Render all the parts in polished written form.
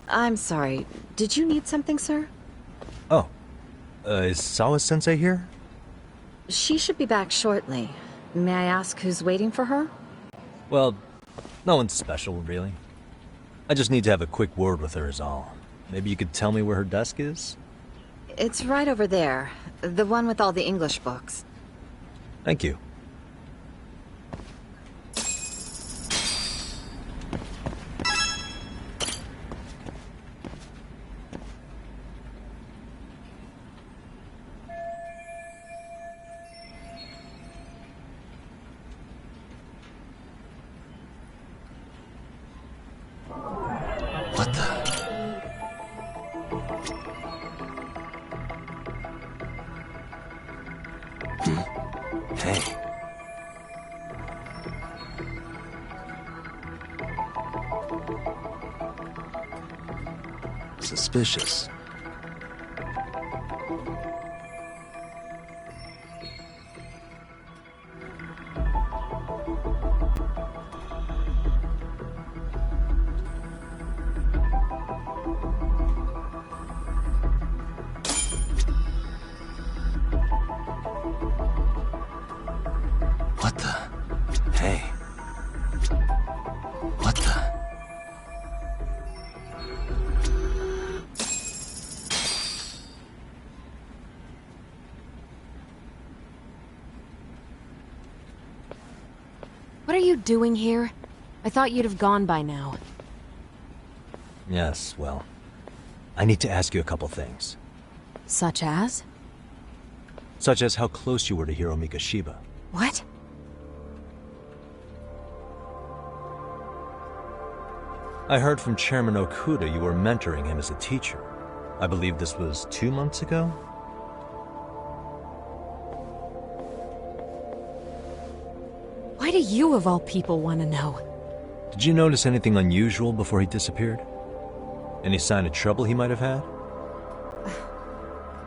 I'm sorry. Did you need something, sir? Oh, is Sawa-sensei here? She should be back shortly. May I ask who's waiting for her? Well, no one's special, really. I just need to have a quick word with her is all. Maybe you could tell me where her desk is? It's right over there. The one with all the English books. Thank you. What the? Hey. Suspicious. What the? Hey. What the? What are you doing here? I thought you'd have gone by now. Yes, well, I need to ask you a couple things. Such as? Such as how close you were to Hiro Mikoshiba. What? I heard from Chairman Okuda you were mentoring him as a teacher. I believe this was 2 months ago? Why do you, of all people, want to know? Did you notice anything unusual before he disappeared? Any sign of trouble he might have had?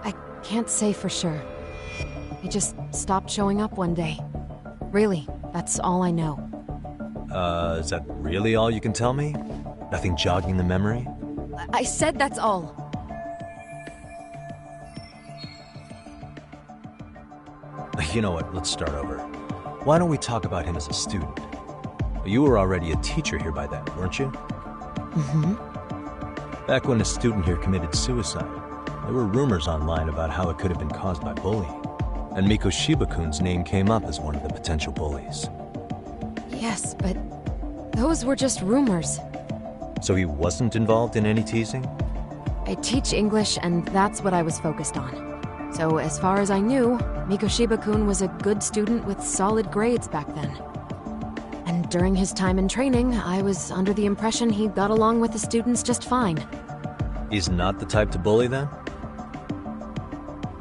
I can't say for sure. He just stopped showing up one day. Really, that's all I know. Is that really all you can tell me? Nothing jogging the memory? I said that's all. You know what, let's start over. Why don't we talk about him as a student? You were already a teacher here by then, weren't you? Mm-hmm. Back when a student here committed suicide, there were rumors online about how it could have been caused by bullying. And Mikoshiba-kun's name came up as one of the potential bullies. Yes, but those were just rumors. So he wasn't involved in any teasing? I teach English, and that's what I was focused on. So as far as I knew, Mikoshiba-kun was a good student with solid grades back then. And during his time in training, I was under the impression he got along with the students just fine. He's not the type to bully then?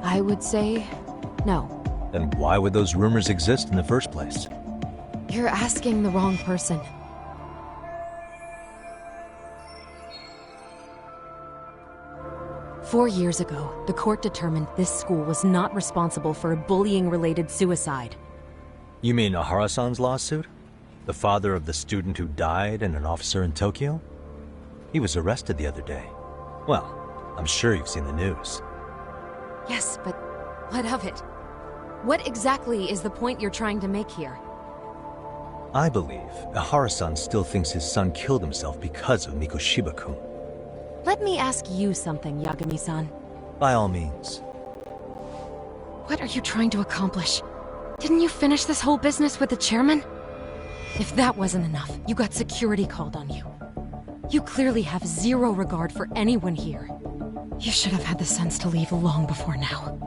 I would say no. Then why would those rumors exist in the first place? You're asking the wrong person. Four years ago, the court determined this school was not responsible for a bullying-related suicide. You mean Ahara-san's lawsuit? The father of the student who died and an officer in Tokyo? He was arrested the other day. Well, I'm sure you've seen the news. Yes, but what of it? What exactly is the point you're trying to make here? I believe Ahara-san still thinks his son killed himself because of Mikoshiba-kun. Let me ask you something, Yagami-san. By all means. What are you trying to accomplish? Didn't you finish this whole business with the chairman? If that wasn't enough, you got security called on you. You clearly have zero regard for anyone here. You should have had the sense to leave long before now.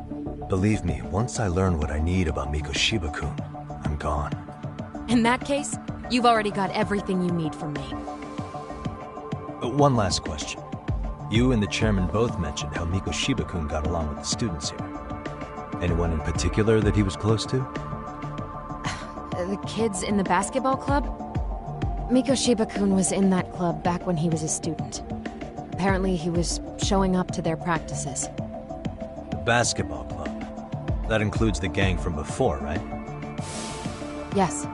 Believe me, once I learn what I need about Mikoshiba-kun, I'm gone. In that case, you've already got everything you need from me. One last question. You and the chairman both mentioned how Mikoshiba-kun got along with the students here. Anyone in particular that he was close to? The kids in the basketball club? Mikoshiba-kun was in that club back when he was a student. Apparently he was showing up to their practices. The basketball club. That includes the gang from before, right? Yes.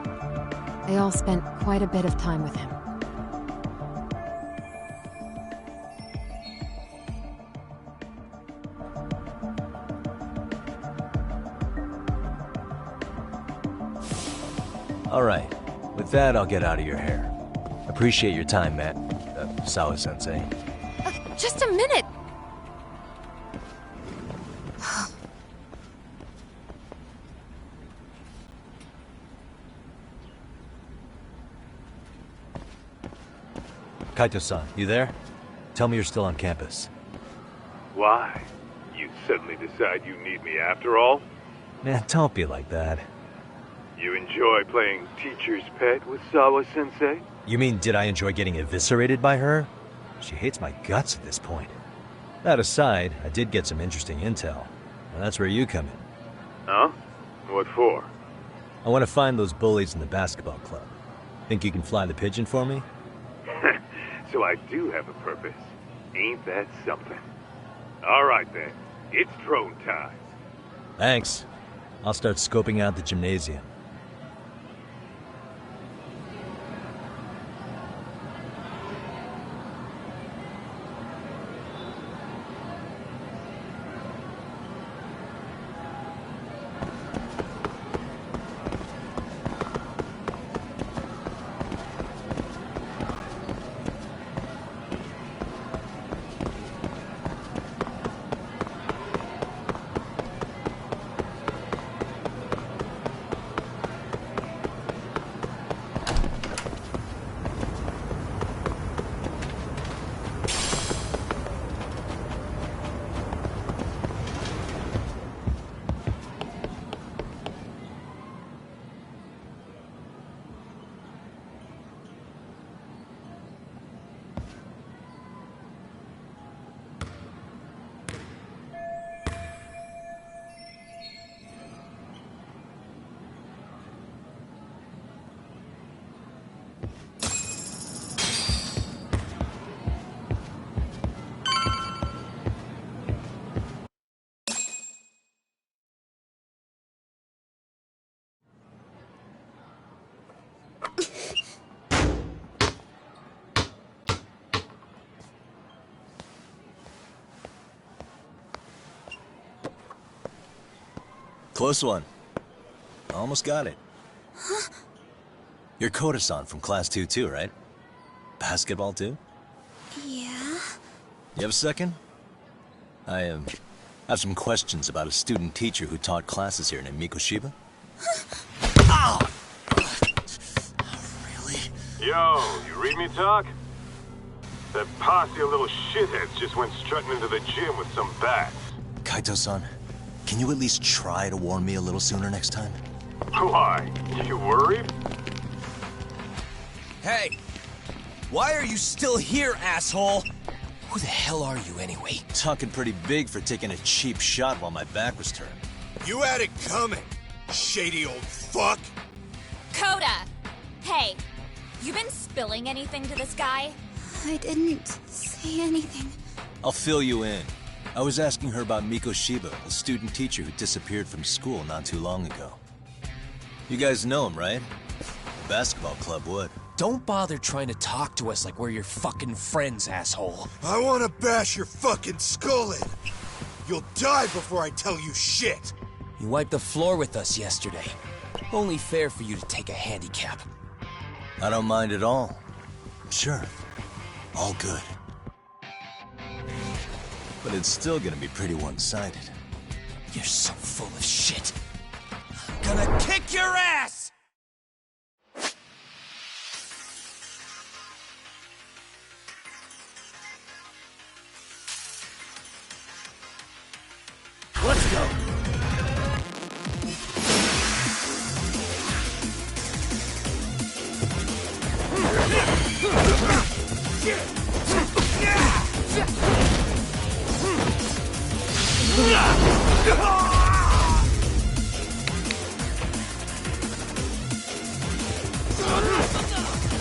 They all spent quite a bit of time with him. Alright, with that, I'll get out of your hair. Appreciate your time, Matt. Sawa-sensei. Just a minute! Kaito-san, you there? Tell me you're still on campus. Why? You suddenly decide you need me after all? Man, don't be like that. You enjoy playing teacher's pet with Sawa-sensei? You mean, did I enjoy getting eviscerated by her? She hates my guts at this point. That aside, I did get some interesting intel. And that's where you come in. Huh? What for? I want to find those bullies in the basketball club. Think you can fly the pigeon for me? So I do have a purpose. Ain't that something? All right then, it's drone time. Thanks. I'll start scoping out the gymnasium. Close one. Almost got it. Huh? You're Koda-san from Class 2 too, right? Basketball too? Yeah? You have a second? I have some questions about a student teacher who taught classes here named Mikoshiba. Ow! Really? Yo, you read me talk? That posse of little shitheads just went strutting into the gym with some bats. Kaito-san, can you at least try to warn me a little sooner next time? Why? You worried? Hey! Why are you still here, asshole? Who the hell are you, anyway? Talking pretty big for taking a cheap shot while my back was turned. You had it coming, shady old fuck! Coda! Hey, you been spilling anything to this guy? I didn't say anything. I'll fill you in. I was asking her about Mikoshiba, a student teacher who disappeared from school not too long ago. You guys know him, right? The basketball club would. Don't bother trying to talk to us like we're your fucking friends, asshole. I wanna bash your fucking skull in! You'll die before I tell you shit! You wiped the floor with us yesterday. Only fair for you to take a handicap. I don't mind at all. Sure. All good. But it's still gonna be pretty one-sided. You're so full of shit. I'm gonna kick your ass! Let's go!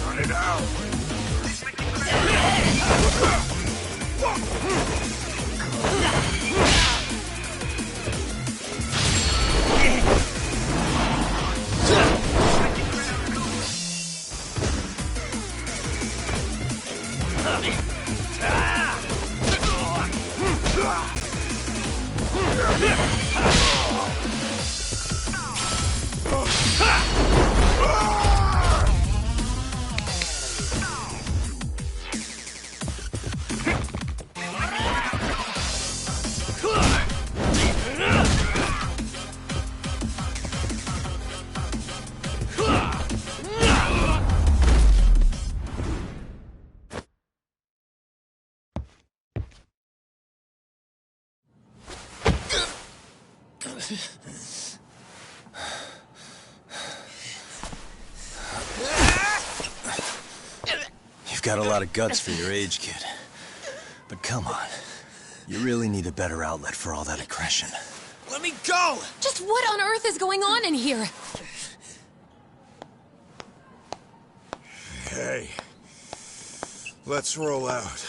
Run it out! You've got a lot of guts for your age, kid. But come on. You really need a better outlet for all that aggression. Let me go! Just what on earth is going on in here? Hey. Let's roll out.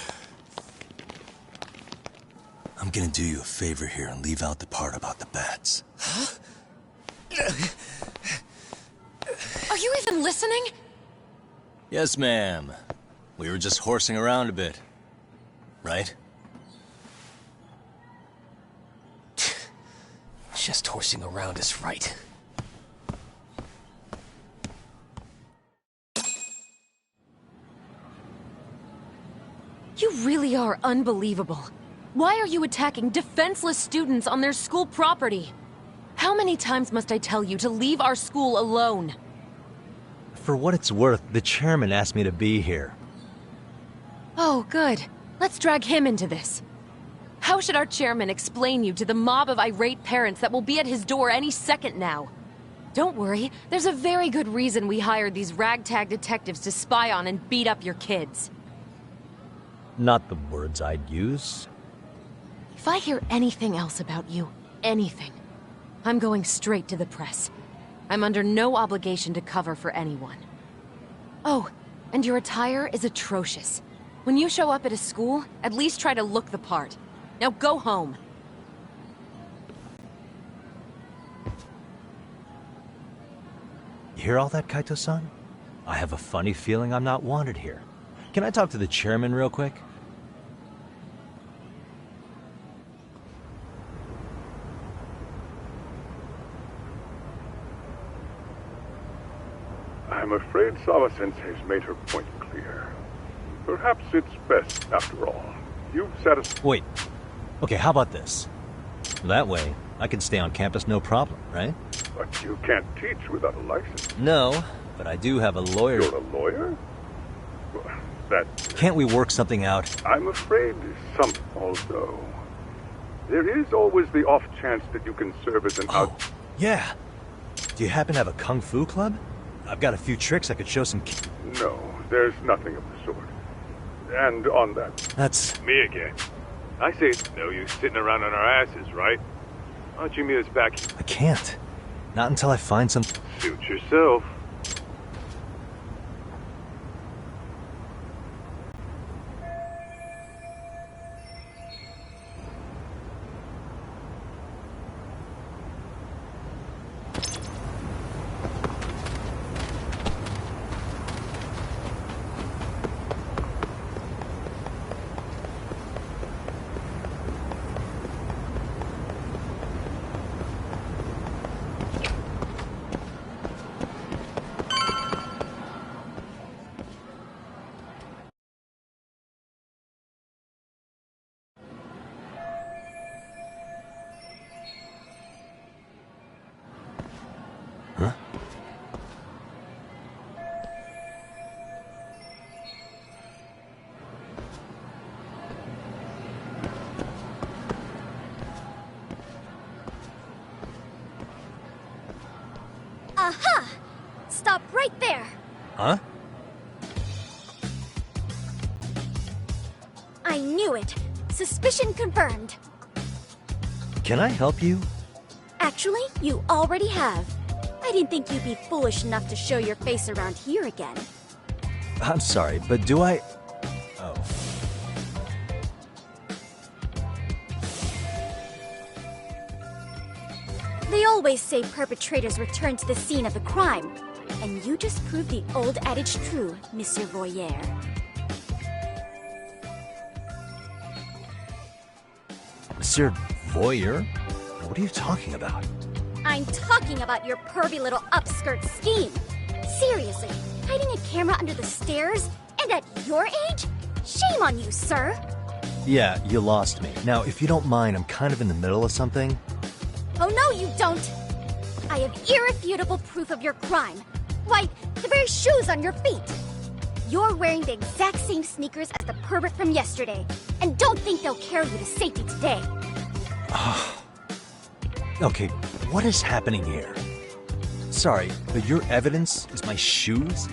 I'm gonna do you a favor here and leave out the part about the bats. Huh? Are you even listening? Yes, ma'am. We were just horsing around a bit. Right? Just horsing around is right. You really are unbelievable. Why are you attacking defenseless students on their school property? How many times must I tell you to leave our school alone? For what it's worth, the chairman asked me to be here. Oh, good. Let's drag him into this. How should our chairman explain you to the mob of irate parents that will be at his door any second now? Don't worry, there's a very good reason we hired these ragtag detectives to spy on and beat up your kids. Not the words I'd use. If I hear anything else about you, anything, I'm going straight to the press. I'm under no obligation to cover for anyone. Oh, and your attire is atrocious. When you show up at a school, at least try to look the part. Now go home. You hear all that, Kaito-san? I have a funny feeling I'm not wanted here. Can I talk to the chairman real quick? I'm afraid Sawa-sensei's made her point clear. Perhaps it's best, after all. You've satisfied... Wait. Okay, how about this? That way, I can stay on campus no problem, right? But you can't teach without a license. No, but I do have a lawyer. You're a lawyer? Well, that... Can't we work something out? I'm afraid some... Although... There is always the off chance that you can serve as an Yeah. Do you happen to have a kung fu club? I've got a few tricks I could show some No, there's nothing of the sort. And on that... That's... Me again. I say it's no use sitting around on our asses, right? Why don't you meet us back... I can't. Not until I find some... Suit yourself. Huh? Aha! Stop right there! Huh? I knew it. Suspicion confirmed. Can I help you? Actually, you already have. I didn't think you'd be foolish enough to show your face around here again. I'm sorry, but do I... Oh. They always say perpetrators return to the scene of the crime. And you just proved the old adage true, Monsieur Voyeur. Monsieur Voyeur? What are you talking about? I'm talking about your pervy little upskirt scheme. Seriously, hiding a camera under the stairs? And at your age? Shame on you, sir! Yeah, you lost me. Now, if you don't mind, I'm kind of in the middle of something. Oh no, you don't! I have irrefutable proof of your crime. Why, the very shoes on your feet! You're wearing the exact same sneakers as the pervert from yesterday. And don't think they'll carry you to safety today. Okay, What is happening here? Sorry, but your evidence is my shoes?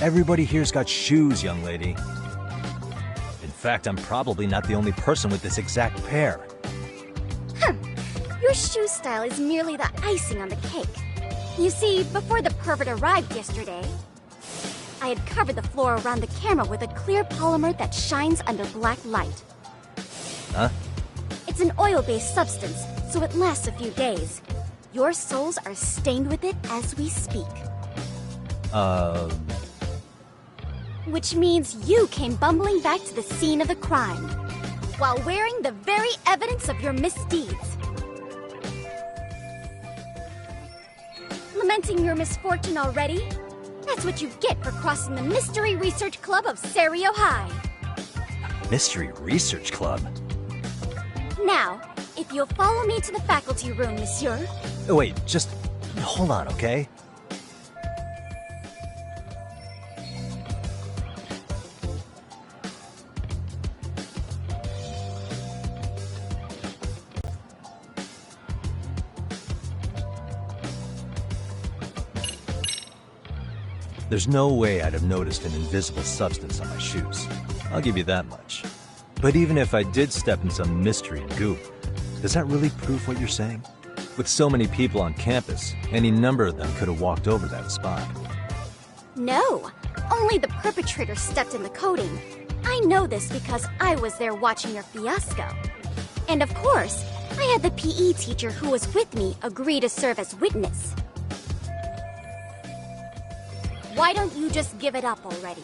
Everybody here's got shoes, young lady. In fact, I'm probably not the only person with this exact pair. Your shoe style is merely the icing on the cake. You see, before the pervert arrived yesterday, I had covered the floor around the camera with a clear polymer that shines under black light. Huh? It's an oil-based substance, so it lasts a few days. Your soles are stained with it as we speak. Which means you came bumbling back to the scene of the crime, while wearing the very evidence of your misdeeds. Lamenting your misfortune already? That's what you get for crossing the Mystery Research Club of Serio High. Mystery Research Club? Now, if you'll follow me to the faculty room, monsieur. Oh, wait, just hold on, okay? There's no way I'd have noticed an invisible substance on my shoes. I'll give you that much. But even if I did step in some mystery goop, does that really prove what you're saying? With so many people on campus, any number of them could have walked over that spot. No, only the perpetrator stepped in the coating. I know this because I was there watching your fiasco. And of course, I had the PE teacher who was with me agree to serve as witness. Why don't you just give it up already?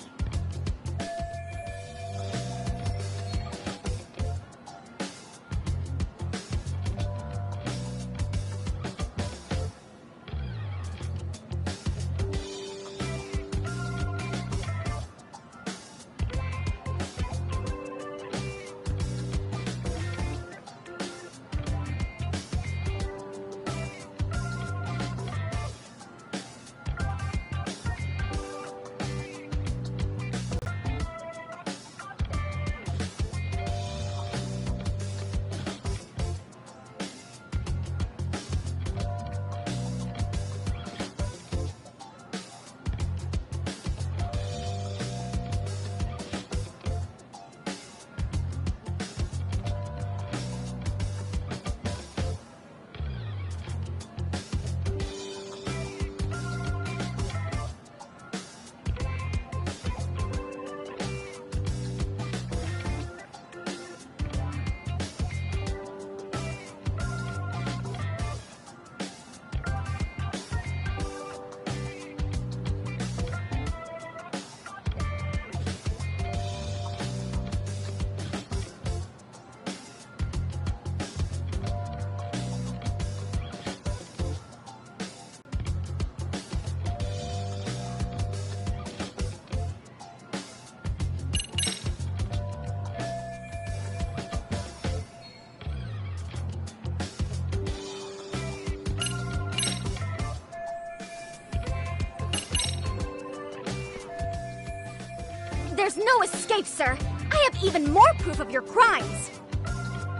There's no escape, sir. I have even more proof of your crimes.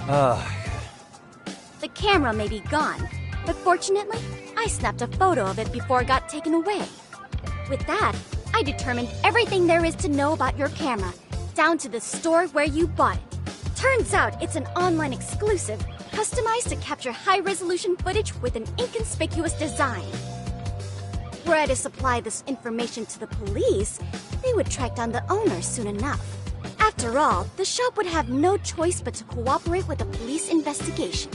The camera may be gone, but fortunately, I snapped a photo of it before it got taken away. With that, I determined everything there is to know about your camera, down to the store where you bought it. Turns out it's an online exclusive, customized to capture high-resolution footage with an inconspicuous design. Were I to supply this information to the police, they would track down the owner soon enough. After all, the shop would have no choice but to cooperate with the police investigation.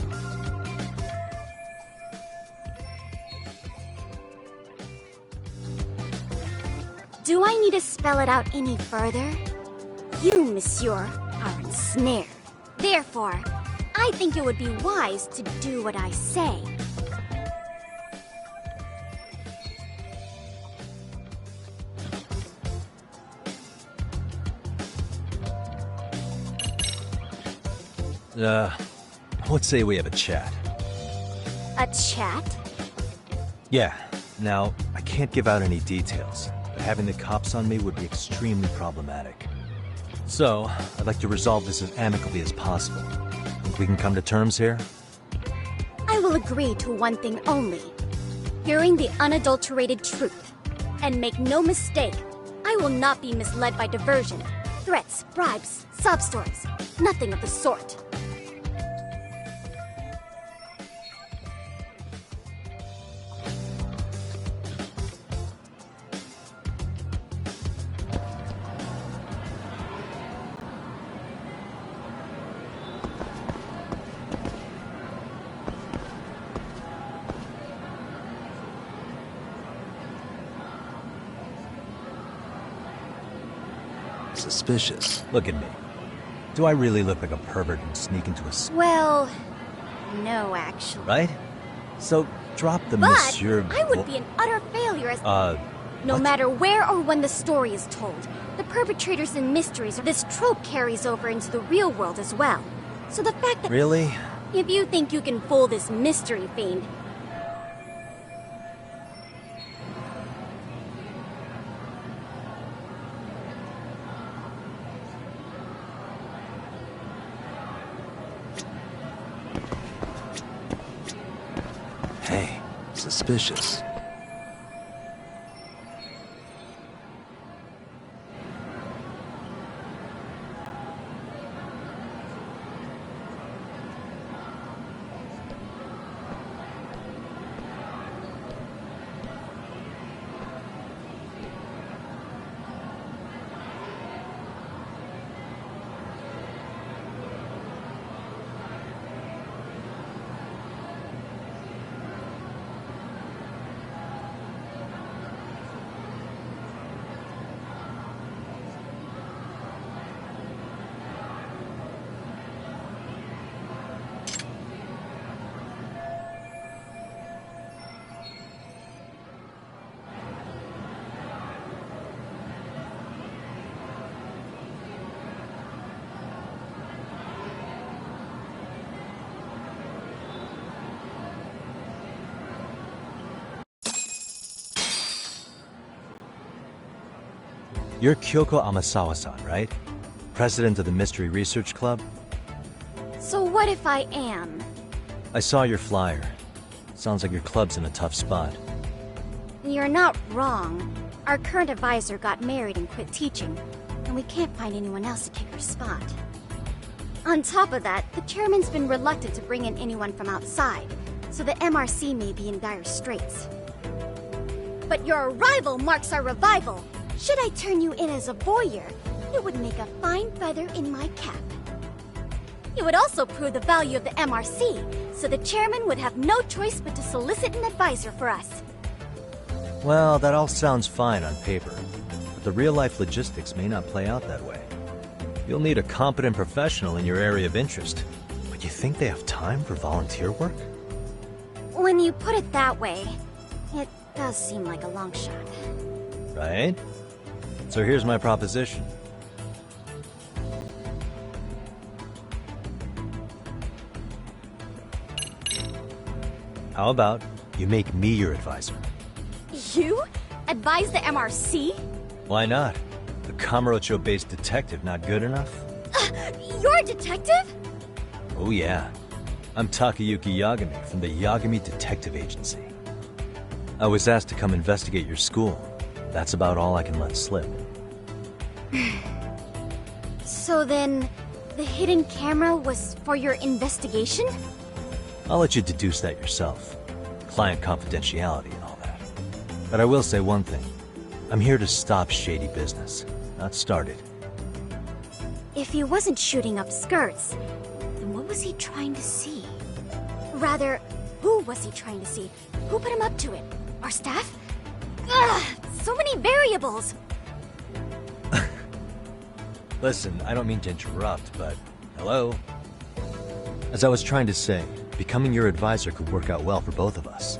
Do I need to spell it out any further? You, monsieur, are ensnared. Therefore, I think it would be wise to do what I say. Let's say we have a chat. A chat? Yeah. Now, I can't give out any details, but having the cops on me would be extremely problematic. So, I'd like to resolve this as amicably as possible. Think we can come to terms here? I will agree to one thing only. Hearing the unadulterated truth. And make no mistake, I will not be misled by diversion, threats, bribes, sob stories. Nothing of the sort. Suspicious. Look at me. Do I really look like a pervert and sneak into a... Well, no, actually. Right? So, drop the But monsieur... I would be an utter failure as... No what? matter where or when the story is told, the perpetrators and mysteries of this trope carries over into the real world as well. So the fact that... Really? If you think you can fool this mystery fiend... Hey, suspicious. You're Kyoko Amasawa-san, right? President of the Mystery Research Club? So what if I am? I saw your flyer. Sounds like your club's in a tough spot. You're not wrong. Our current advisor got married and quit teaching, and we can't find anyone else to take her spot. On top of that, the chairman's been reluctant to bring in anyone from outside, so the MRC may be in dire straits. But your arrival marks our revival. Should I turn you in as a voyeur, it would make a fine feather in my cap. It would also prove the value of the MRC, so the chairman would have no choice but to solicit an advisor for us. Well, that all sounds fine on paper, but the real-life logistics may not play out that way. You'll need a competent professional in your area of interest, but you think they have time for volunteer work? When you put it that way, it does seem like a long shot. Right? So here's my proposition. How about you make me your advisor? You? Advise the MRC? Why not? The Kamurocho-based detective not good enough? You're a detective? Oh yeah. I'm Takayuki Yagami from the Yagami Detective Agency. I was asked to come investigate your school. That's about all I can let slip. So then, the hidden camera was for your investigation? I'll let you deduce that yourself. Client confidentiality and all that. But I will say one thing. I'm here to stop shady business, not start it. If he wasn't shooting up skirts, then what was he trying to see? Rather, who was he trying to see? Who put him up to it? Our staff? Ugh, so many variables! Listen, I don't mean to interrupt, but hello? As I was trying to say, becoming your advisor could work out well for both of us.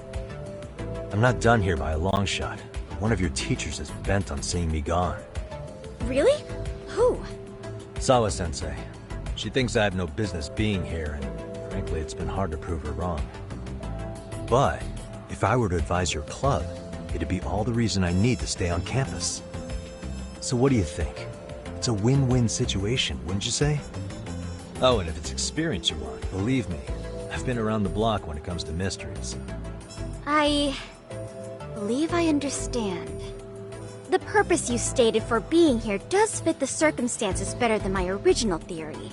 I'm not done here by a long shot. One of your teachers is bent on seeing me gone. Really? Who? Sawa-sensei. She thinks I have no business being here, and frankly, it's been hard to prove her wrong. But if I were to advise your club, it'd be all the reason I need to stay on campus. So what do you think? It's a win-win situation, wouldn't you say? Oh, and if it's experience you want, believe me, I've been around the block when it comes to mysteries. I believe I understand. The purpose you stated for being here does fit the circumstances better than my original theory.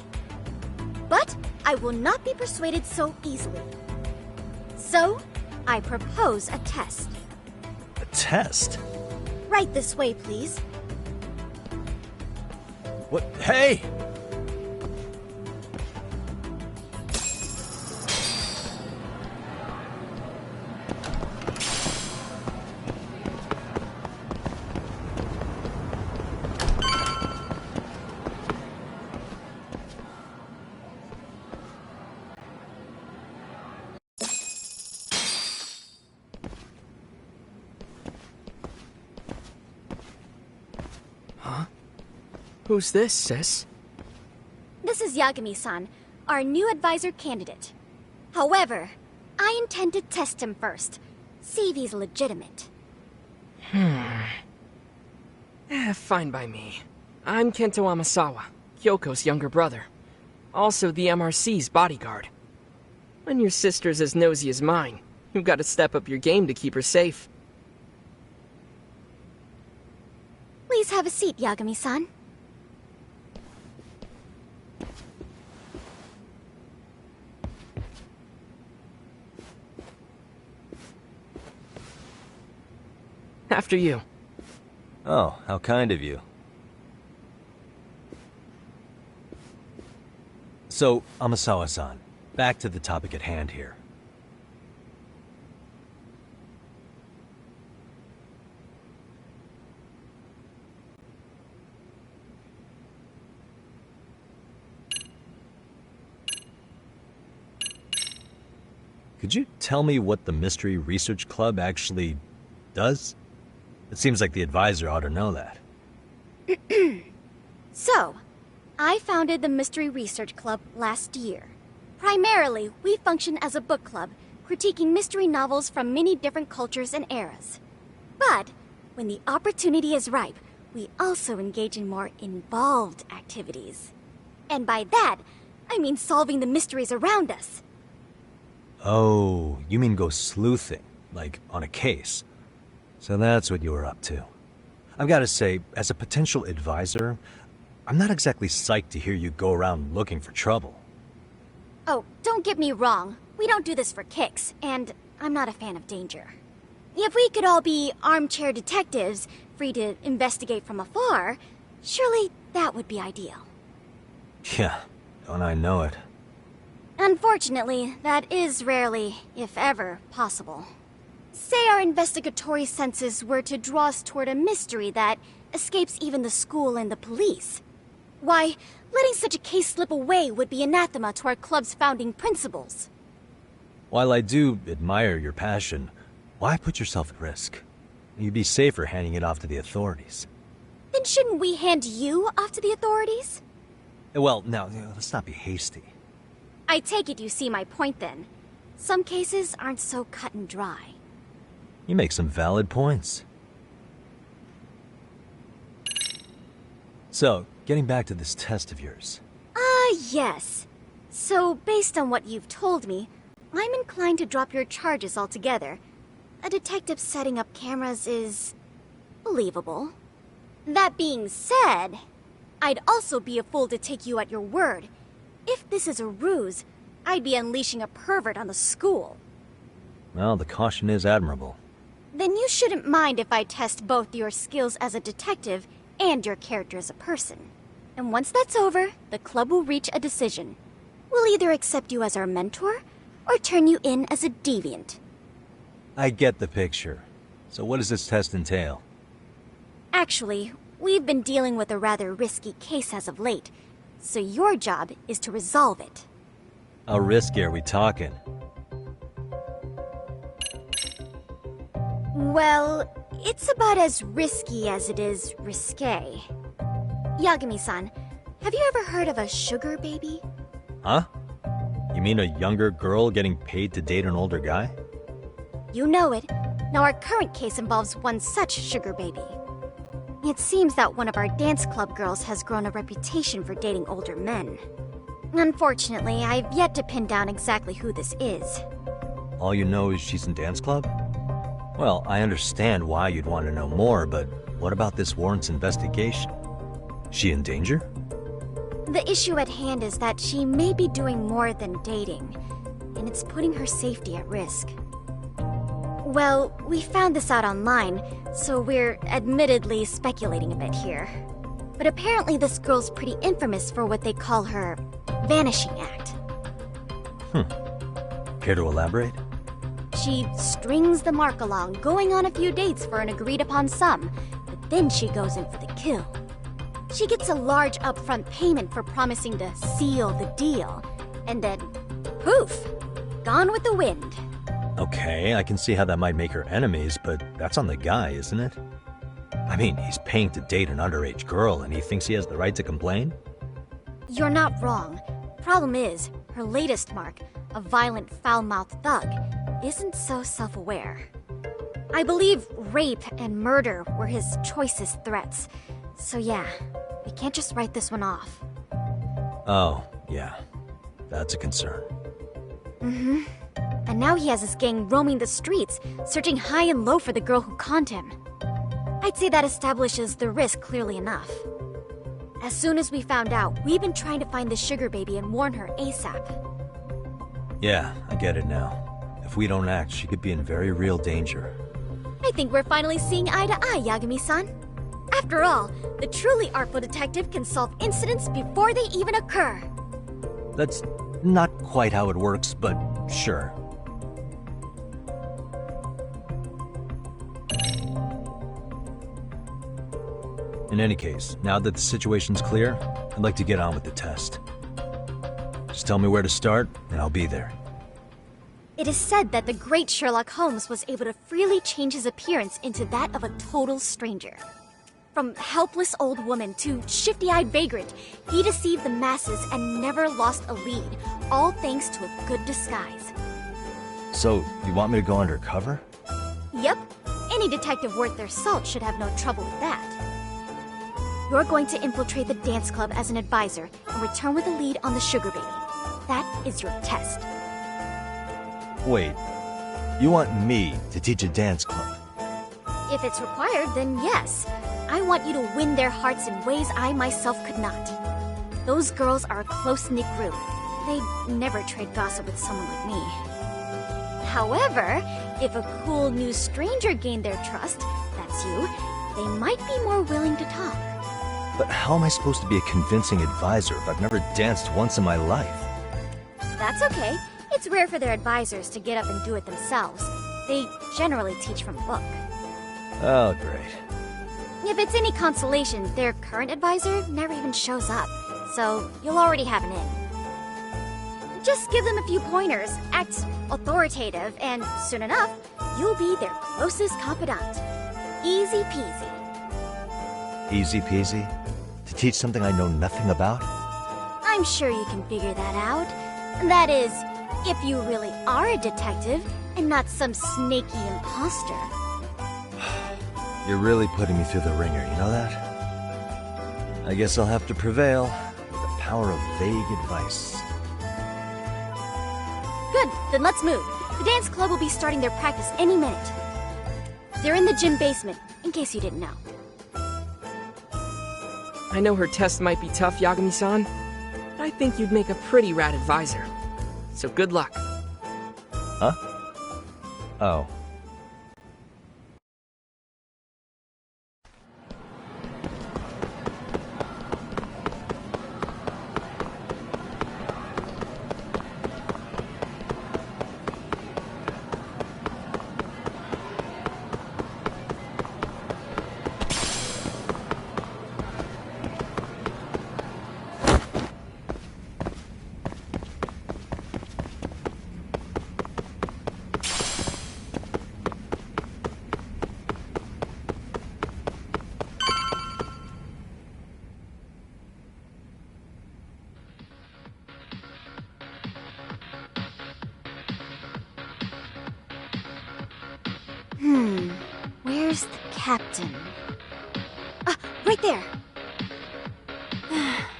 But I will not be persuaded so easily. So, I propose a test. A test? Right this way, please. What? Hey! Who's this, sis? This is Yagami-san, our new advisor candidate. However, I intend to test him first. See if he's legitimate. Fine by me. I'm Kento Amasawa, Kyoko's younger brother. Also the MRC's bodyguard. When your sister's as nosy as mine, you've got to step up your game to keep her safe. Please have a seat, Yagami-san. After you. Oh, how kind of you. So, Amasawa-san, back to the topic at hand here. Could you tell me what the Mystery Research Club actually does? It seems like the advisor ought to know that. So, I founded the Mystery Research Club last year. Primarily, we function as a book club, critiquing mystery novels from many different cultures and eras. But, when the opportunity is ripe, we also engage in more involved activities. And by that, I mean solving the mysteries around us. Oh, you mean go sleuthing, like on a case. So that's what you were up to. I've got to say, as a potential advisor, I'm not exactly psyched to hear you go around looking for trouble. Oh, don't get me wrong. We don't do this for kicks, and I'm not a fan of danger. If we could all be armchair detectives, free to investigate from afar, surely that would be ideal. Yeah, don't I know it. Unfortunately, that is rarely, if ever, possible. Say our investigatory senses were to draw us toward a mystery that escapes even the school and the police. Why, letting such a case slip away would be anathema to our club's founding principles. While I do admire your passion, why put yourself at risk? You'd be safer handing it off to the authorities. Then shouldn't we hand you off to the authorities? Well, now, let's not be hasty. I take it you see my point then. Some cases aren't so cut and dry. You make some valid points. So, getting back to this test of yours. Yes. So, based on what you've told me, I'm inclined to drop your charges altogether. A detective setting up cameras is believable. That being said, I'd also be a fool to take you at your word. If this is a ruse, I'd be unleashing a pervert on the school. Well, the caution is admirable. Then you shouldn't mind if I test both your skills as a detective and your character as a person. And once that's over, the club will reach a decision. We'll either accept you as our mentor, or turn you in as a deviant. I get the picture. So what does this test entail? Actually, we've been dealing with a rather risky case as of late, so your job is to resolve it. How risky are we talking? Well, it's about as risky as it is risque. Yagami-san, have you ever heard of a sugar baby? Huh? You mean a younger girl getting paid to date an older guy? You know it. Now our current case involves one such sugar baby. It seems that one of our dance club girls has grown a reputation for dating older men. Unfortunately, I've yet to pin down exactly who this is. All you know is she's in dance club? Well, I understand why you'd want to know more, but what about this warrants investigation? She in danger? The issue at hand is that she may be doing more than dating, and it's putting her safety at risk. Well, we found this out online, so we're admittedly speculating a bit here. But apparently this girl's pretty infamous for what they call her vanishing act. Care to elaborate? She strings the mark along, going on a few dates for an agreed-upon sum, but then she goes in for the kill. She gets a large upfront payment for promising to seal the deal, and then, poof, gone with the wind. Okay, I can see how that might make her enemies, but that's on the guy, isn't it? I mean, he's paying to date an underage girl, and he thinks he has the right to complain? You're not wrong. Problem is, her latest mark, a violent, foul-mouthed thug, isn't so self-aware. I believe rape and murder were his choicest threats. So yeah, we can't just write this one off. Oh, yeah. That's a concern. Mm-hmm. And now he has his gang roaming the streets, searching high and low for the girl who conned him. I'd say that establishes the risk clearly enough. As soon as we found out, we've been trying to find the sugar baby and warn her ASAP. Yeah, I get it now. If we don't act, she could be in very real danger. I think we're finally seeing eye to eye, Yagami-san. After all, the truly artful detective can solve incidents before they even occur. That's not quite how it works, but sure. In any case, now that the situation's clear, I'd like to get on with the test. Just tell me where to start, and I'll be there. It is said that the great Sherlock Holmes was able to freely change his appearance into that of a total stranger. From helpless old woman to shifty-eyed vagrant, he deceived the masses and never lost a lead, all thanks to a good disguise. So, you want me to go undercover? Yep, any detective worth their salt should have no trouble with that. You're going to infiltrate the dance club as an advisor and return with a lead on the sugar baby. That is your test. Wait, you want me to teach a dance club? If it's required, then yes. I want you to win their hearts in ways I myself could not. Those girls are a close-knit group. They'd never trade gossip with someone like me. However, if a cool new stranger gained their trust, that's you, they might be more willing to talk. But how am I supposed to be a convincing advisor if I've never danced once in my life? That's okay. It's rare for their advisors to get up and do it themselves. They generally teach from a book. Oh, great. If it's any consolation, their current advisor never even shows up, so you'll already have an in. Just give them a few pointers, act authoritative, and soon enough, you'll be their closest confidant. Easy peasy. Easy peasy? To teach something I know nothing about? I'm sure you can figure that out. That is, if you really are a detective and not some snaky imposter. You're really putting me through the ringer, you know that? I guess I'll have to prevail with the power of vague advice. Good, then let's move. The dance club will be starting their practice any minute. They're in the gym basement, in case you didn't know. I know her test might be tough, Yagami-san, but I think you'd make a pretty rad advisor. So good luck. Huh? Oh. Where's the captain? Right there!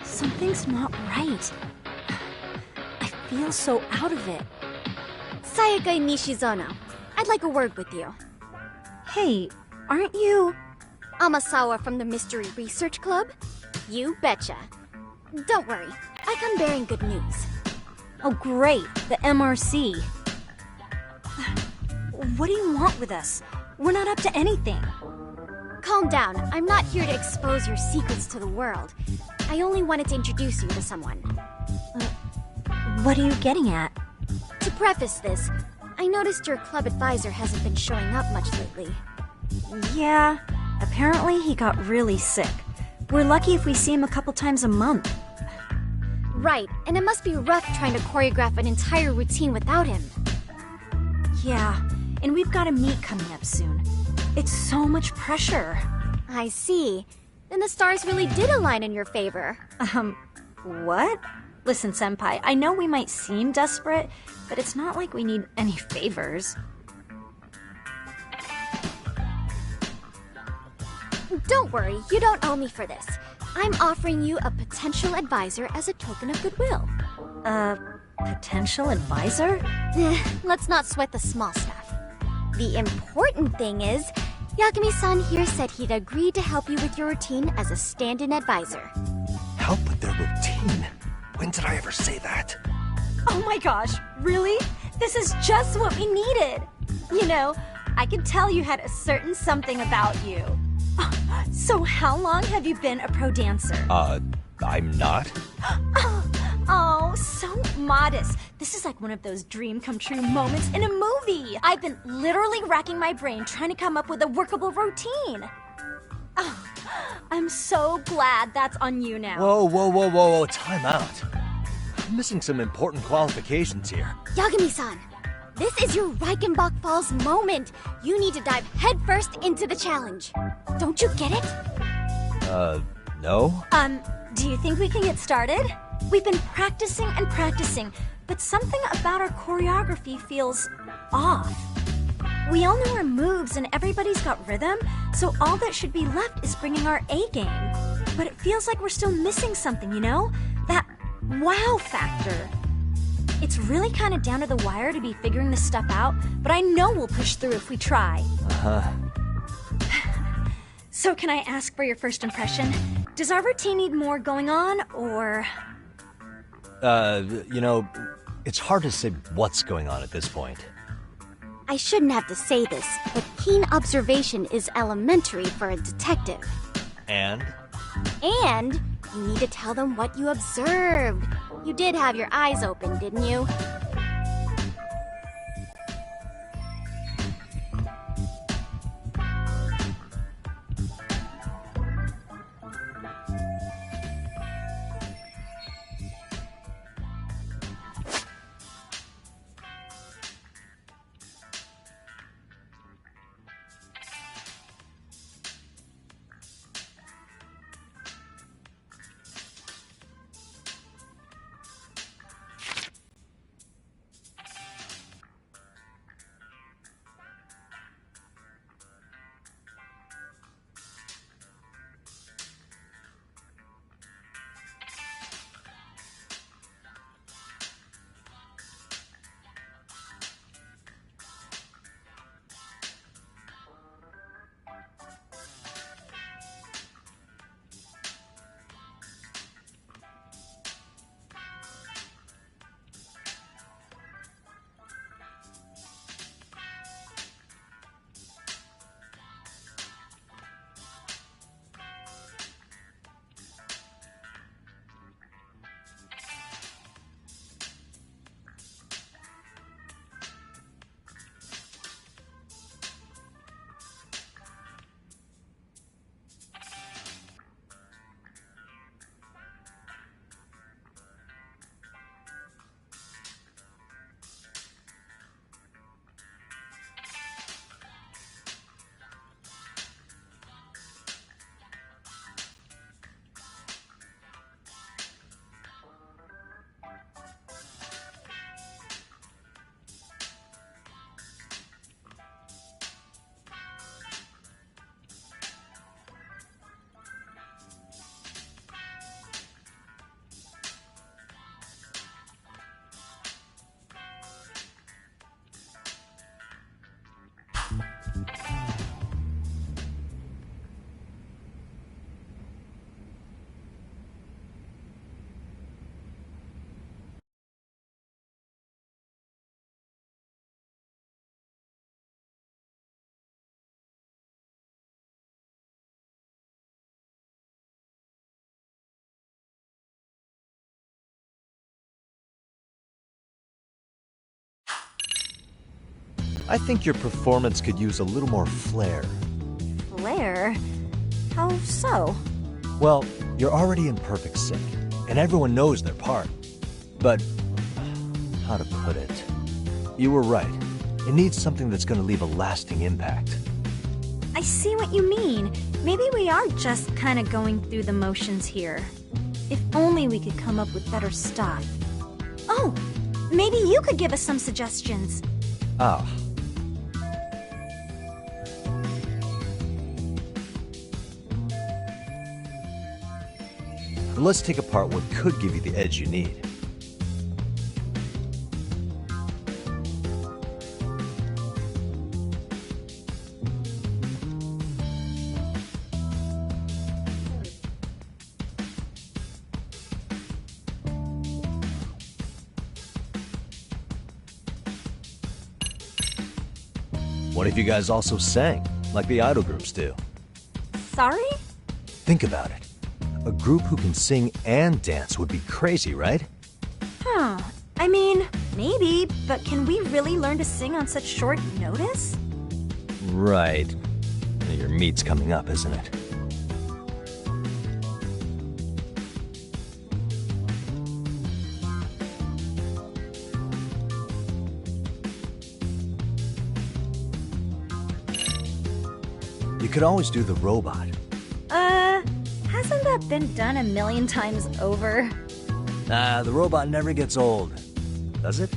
Something's not right. feel so out of it. Sayaka Nishizono, I'd like a word with you. Hey, aren't you... Amasawa from the Mystery Research Club? You betcha. Don't worry, I come bearing good news. Oh great, the MRC. What do you want with us? We're not up to anything. Calm down, I'm not here to expose your secrets to the world. I only wanted to introduce you to someone. What are you getting at? To preface this, I noticed your club advisor hasn't been showing up much lately. Yeah, apparently he got really sick. We're lucky if we see him a couple times a month. Right, and it must be rough trying to choreograph an entire routine without him. Yeah, and we've got a meet coming up soon. It's so much pressure. I see. Then the stars really did align in your favor. What? Listen, Senpai, I know we might seem desperate, but it's not like we need any favors. Don't worry, you don't owe me for this. I'm offering you a potential advisor as a token of goodwill. Potential advisor? Let's not sweat the small stuff. The important thing is, Yagami-san here said he'd agreed to help you with your routine as a stand-in advisor. Help with their routine? When did I ever say that? Oh my gosh, really? This is just what we needed. You know, I could tell you had a certain something about you. So how long have you been a pro dancer? I'm not. Oh, so modest. This is like one of those dream come true moments in a movie. I've been literally racking my brain trying to come up with a workable routine. Oh, I'm so glad that's on you now. Whoa, time out. I'm missing some important qualifications here. Yagami-san, this is your Reichenbach Falls moment. You need to dive headfirst into the challenge. Don't you get it? No? Do you think we can get started? We've been practicing and practicing, but something about our choreography feels off. We all know our moves and everybody's got rhythm, so all that should be left is bringing our A game. But it feels like we're still missing something, you know? That wow factor. It's really kind of down to the wire to be figuring this stuff out, but I know we'll push through if we try. So can I ask for your first impression? Does our routine need more going on, or...? You know, it's hard to say what's going on at this point. I shouldn't have to say this, but keen observation is elementary for a detective. And? And you need to tell them what you observed. You did have your eyes open, didn't you? I think your performance could use a little more flair. Flair? How so? Well, you're already in perfect sync, and everyone knows their part. But, how to put it? You were right. It needs something that's gonna leave a lasting impact. I see what you mean. Maybe we are just kind of going through the motions here. If only we could come up with better stuff. Oh, maybe you could give us some suggestions. Ah. Let's take apart what could give you the edge you need. What if you guys also sang, like the idol groups do? Sorry? Think about it. A group who can sing and dance would be crazy, right? Huh. I mean, maybe, but can we really learn to sing on such short notice? Right. Your meet's coming up, isn't it? You could always do the robot. Hasn't that been done a million times over? Nah, the robot never gets old. Does it?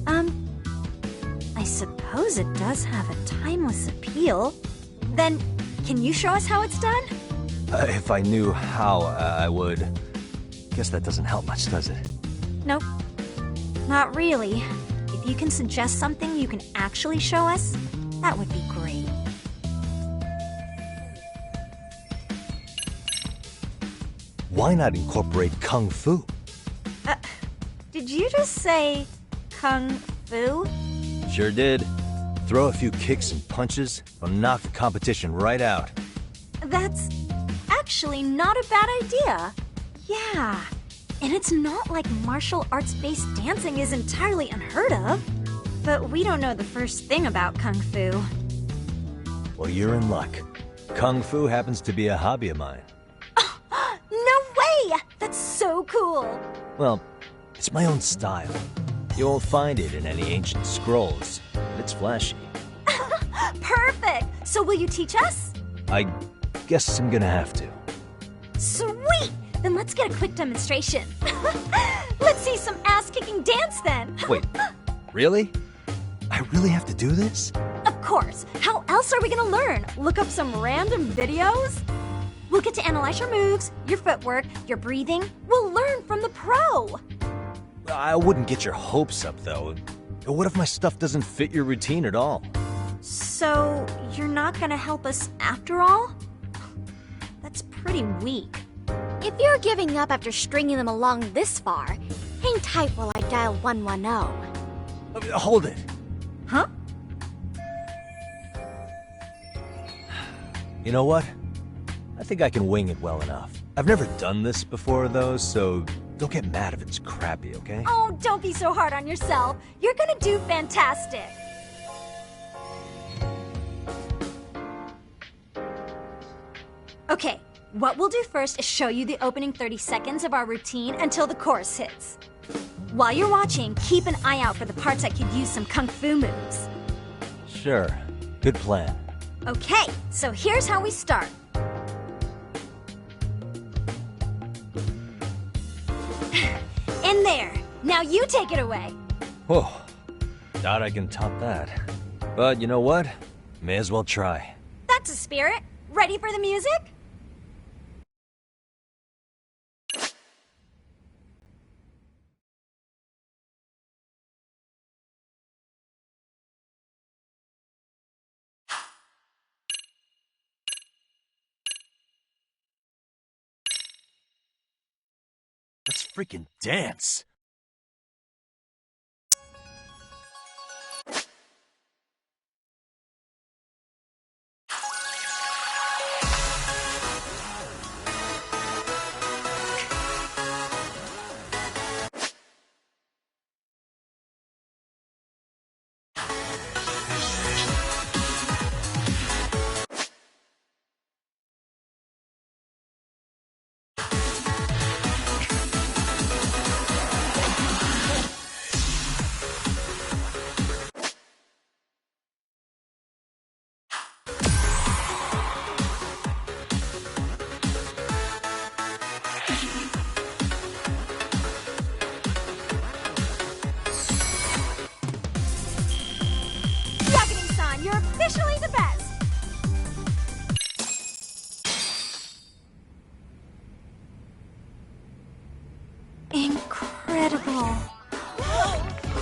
I suppose it does have a timeless appeal. Then, can you show us how it's done? If I knew how, I would. Guess that doesn't help much, does it? Nope. Not really. If you can suggest something you can actually show us, that would be great. Why not incorporate Kung Fu? Did you just say Kung Fu? Sure did. Throw a few kicks and punches, will knock the competition right out. That's actually not a bad idea. Yeah. And it's not like martial arts-based dancing is entirely unheard of. But we don't know the first thing about Kung Fu. Well, you're in luck. Kung Fu happens to be a hobby of mine. No way! That's so cool! Well, it's my own style. You won't find it in any ancient scrolls. It's flashy. Perfect! So will you teach us? I guess I'm gonna have to. Sweet! Then let's get a quick demonstration. Let's see some ass-kicking dance then! Wait, really? I really have to do this? Of course! How else are we gonna learn? Look up some random videos? We'll get to analyze your moves, your footwork, your breathing. We'll learn from the pro! I wouldn't get your hopes up, though. What if my stuff doesn't fit your routine at all? So, you're not gonna help us after all? That's pretty weak. If you're giving up after stringing them along this far, hang tight while I dial 110. Hold it. Huh? You know what? I think I can wing it well enough. I've never done this before, though, so don't get mad if it's crappy, okay? Oh, don't be so hard on yourself. You're gonna do fantastic. Okay, what we'll do first is show you the opening 30 seconds of our routine until the chorus hits. While you're watching, keep an eye out for the parts that could use some kung fu moves. Sure. Good plan. Okay, so here's how we start. In there. Now you take it away. Whoa. Doubt I can top that. But you know what? May as well try. That's a spirit. Ready for the music? Let's freaking dance. incredible.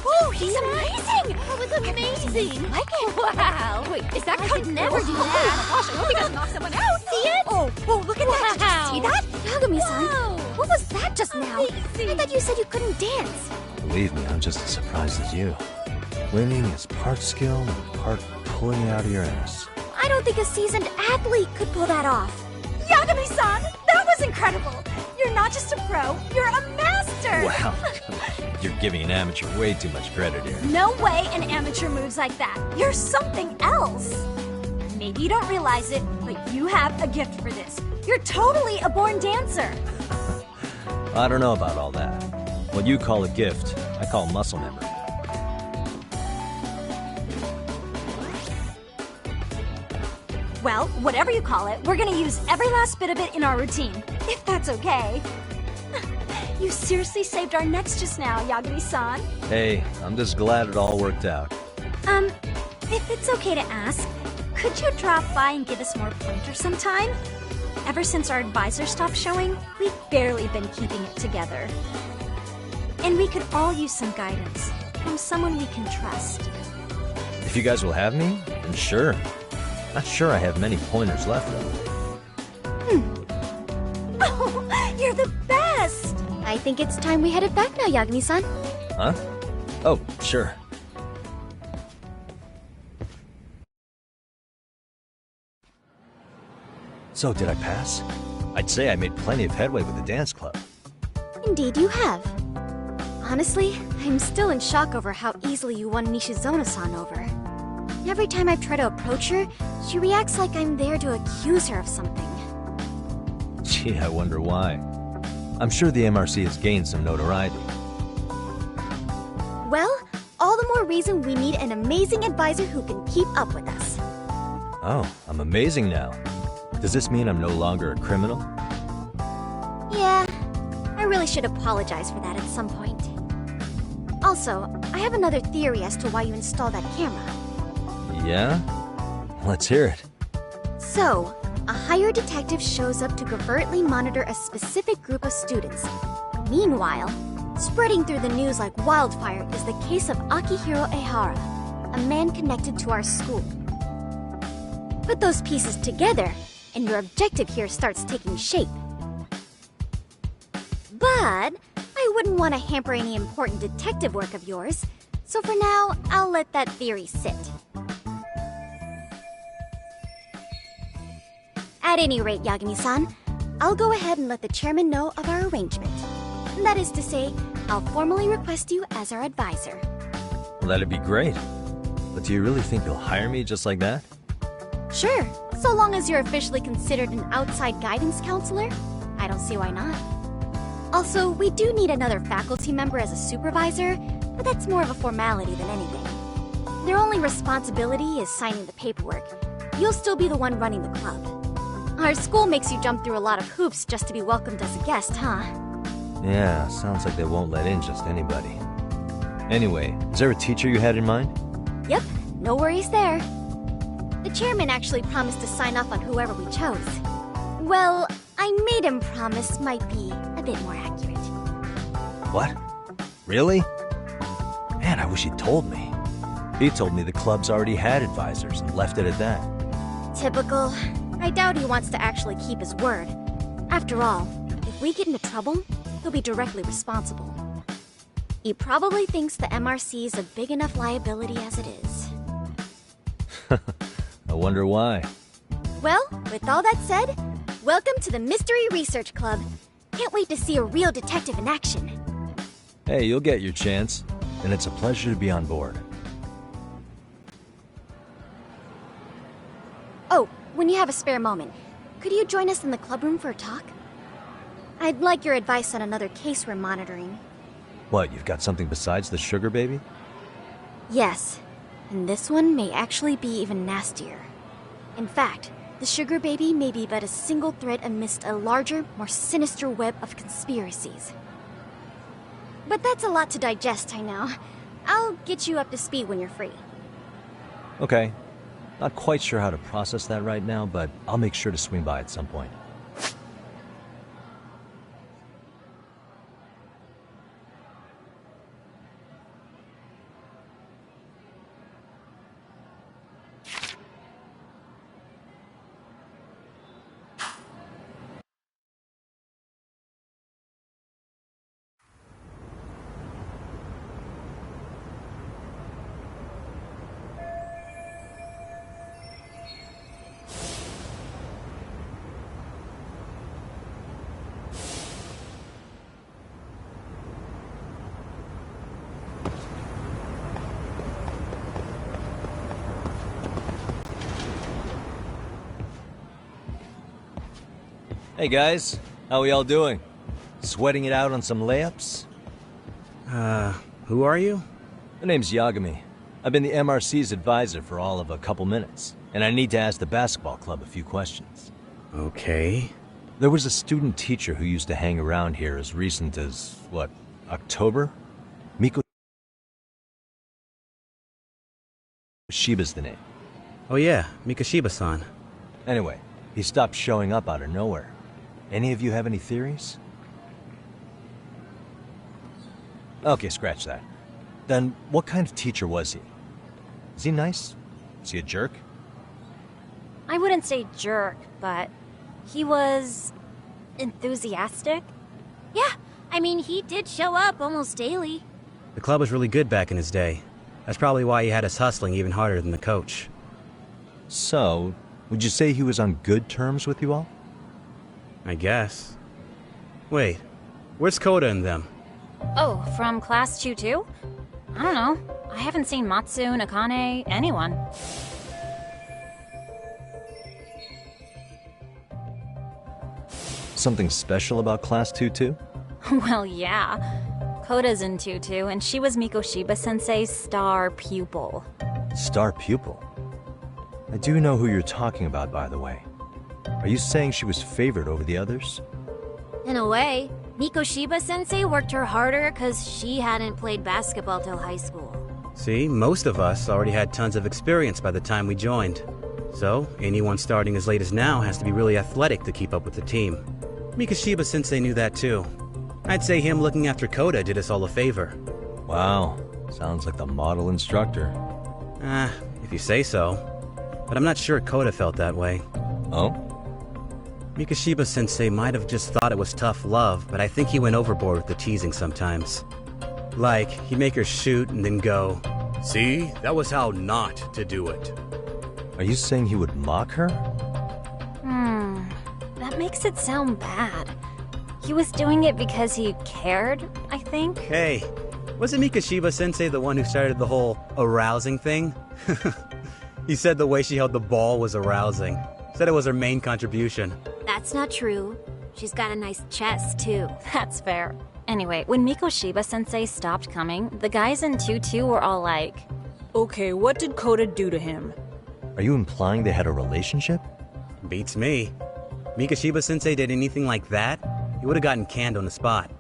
Oh, he's amazing! That was amazing! Like it? Wow! Wait, is that I could never do that! Gosh, I hope he doesn't knock someone out! See it? Oh, look at that! Did you see that? Yagami-san, what was that just now? Amazing. I thought you said you couldn't dance. Believe me, I'm just as surprised as you. Winning is part skill and part pulling it out of your ass. I don't think a seasoned athlete could pull that off. Yagami-san, that was incredible! You're not just a pro, you're a master! Wow, you're giving an amateur way too much credit here. No way an amateur moves like that. You're something else. Maybe you don't realize it, but you have a gift for this. You're totally a born dancer. I don't know about all that. What you call a gift, I call muscle memory. Well, whatever you call it, we're gonna use every last bit of it in our routine, if that's okay. You seriously saved our necks just now, Yagami-san. Hey, I'm just glad it all worked out. If it's okay to ask, could you drop by and give us more pointers sometime? Ever since our advisor stopped showing, we've barely been keeping it together. And we could all use some guidance from someone we can trust. If you guys will have me, then sure. Not sure I have many pointers left, though. Oh, you're the best! I think it's time we headed back now, Yagami-san. Huh? Oh, sure. So, did I pass? I'd say I made plenty of headway with the dance club. Indeed you have. Honestly, I'm still in shock over how easily you won Nishizono-san over. Every time I try to approach her, she reacts like I'm there to accuse her of something. Gee, I wonder why. I'm sure the MRC has gained some notoriety. Well, all the more reason we need an amazing advisor who can keep up with us. Oh, I'm amazing now. Does this mean I'm no longer a criminal? Yeah, I really should apologize for that at some point. Also, I have another theory as to why you installed that camera. Yeah? Let's hear it. So, a hired detective shows up to covertly monitor a specific group of students. Meanwhile, spreading through the news like wildfire is the case of Akihiro Ehara, a man connected to our school. Put those pieces together, and your objective here starts taking shape. But I wouldn't want to hamper any important detective work of yours, so for now, I'll let that theory sit. At any rate, Yagami-san, I'll go ahead and let the chairman know of our arrangement. That is to say, I'll formally request you as our advisor. Well, that'd be great. But do you really think you'll hire me just like that? Sure, so long as you're officially considered an outside guidance counselor, I don't see why not. Also, we do need another faculty member as a supervisor, but that's more of a formality than anything. Their only responsibility is signing the paperwork. You'll still be the one running the club. Our school makes you jump through a lot of hoops just to be welcomed as a guest, huh? Yeah, sounds like they won't let in just anybody. Anyway, is there a teacher you had in mind? Yep, no worries there. The chairman actually promised to sign off on whoever we chose. Well, I made him promise might be a bit more accurate. What? Really? Man, I wish he'd told me. He told me the club's already had advisors and left it at that. Typical. I doubt he wants to actually keep his word. After all, if we get into trouble, he'll be directly responsible. He probably thinks the MRC is a big enough liability as it is. I wonder why. Well, with all that said, welcome to the Mystery Research Club. Can't wait to see a real detective in action. Hey, you'll get your chance, and it's a pleasure to be on board. Oh, when you have a spare moment, could you join us in the clubroom for a talk? I'd like your advice on another case we're monitoring. What, you've got something besides the sugar baby? Yes, and this one may actually be even nastier. In fact, the sugar baby may be but a single thread amidst a larger, more sinister web of conspiracies. But that's a lot to digest, I know. I'll get you up to speed when you're free. Okay. Not quite sure how to process that right now, but I'll make sure to swing by at some point. Hey guys, how we all doing? Sweating it out on some layups? Who are you? My name's Yagami. I've been the MRC's advisor for all of a couple minutes, and I need to ask the basketball club a few questions. Okay. There was a student teacher who used to hang around here as recent as, what, October? Miko Shiba's the name. Oh yeah, Mikashiba-san. Anyway, he stopped showing up out of nowhere. Any of you have any theories? Okay, scratch that. Then, what kind of teacher was he? Is he nice? Is he a jerk? I wouldn't say jerk, but he was enthusiastic. Yeah, I mean, he did show up almost daily. The club was really good back in his day. That's probably why he had us hustling even harder than the coach. So, would you say he was on good terms with you all? I guess. Wait, where's Koda and them? Oh, from class 2 too? I don't know. I haven't seen Matsu, Nakane, anyone. Something special about Class 2-2? Well, yeah. Koda's in 2-2, and she was Mikoshiba-sensei's star pupil. Star pupil? I do know who you're talking about, by the way. Are you saying she was favored over the others? In a way, Mikoshiba-sensei worked her harder because she hadn't played basketball till high school. See, most of us already had tons of experience by the time we joined. So, anyone starting as late as now has to be really athletic to keep up with the team. Mikoshiba-sensei knew that too. I'd say him looking after Koda did us all a favor. Wow, sounds like the model instructor. If you say so. But I'm not sure Koda felt that way. Oh? Mikoshiba-sensei might have just thought it was tough love, but I think he went overboard with the teasing sometimes. Like, he'd make her shoot and then go, "See, that was how not to do it." Are you saying he would mock her? That makes it sound bad. He was doing it because he cared, I think. Hey, wasn't Mikoshiba-sensei the one who started the whole arousing thing? He said the way she held the ball was arousing. Said it was her main contribution. That's not true. She's got a nice chest, too. That's fair. Anyway, when Mikoshiba-sensei stopped coming, the guys in 2-2 were all like, Okay, what did Koda do to him? Are you implying they had a relationship? Beats me. Mikoshiba-sensei did anything like that, he would have gotten canned on the spot.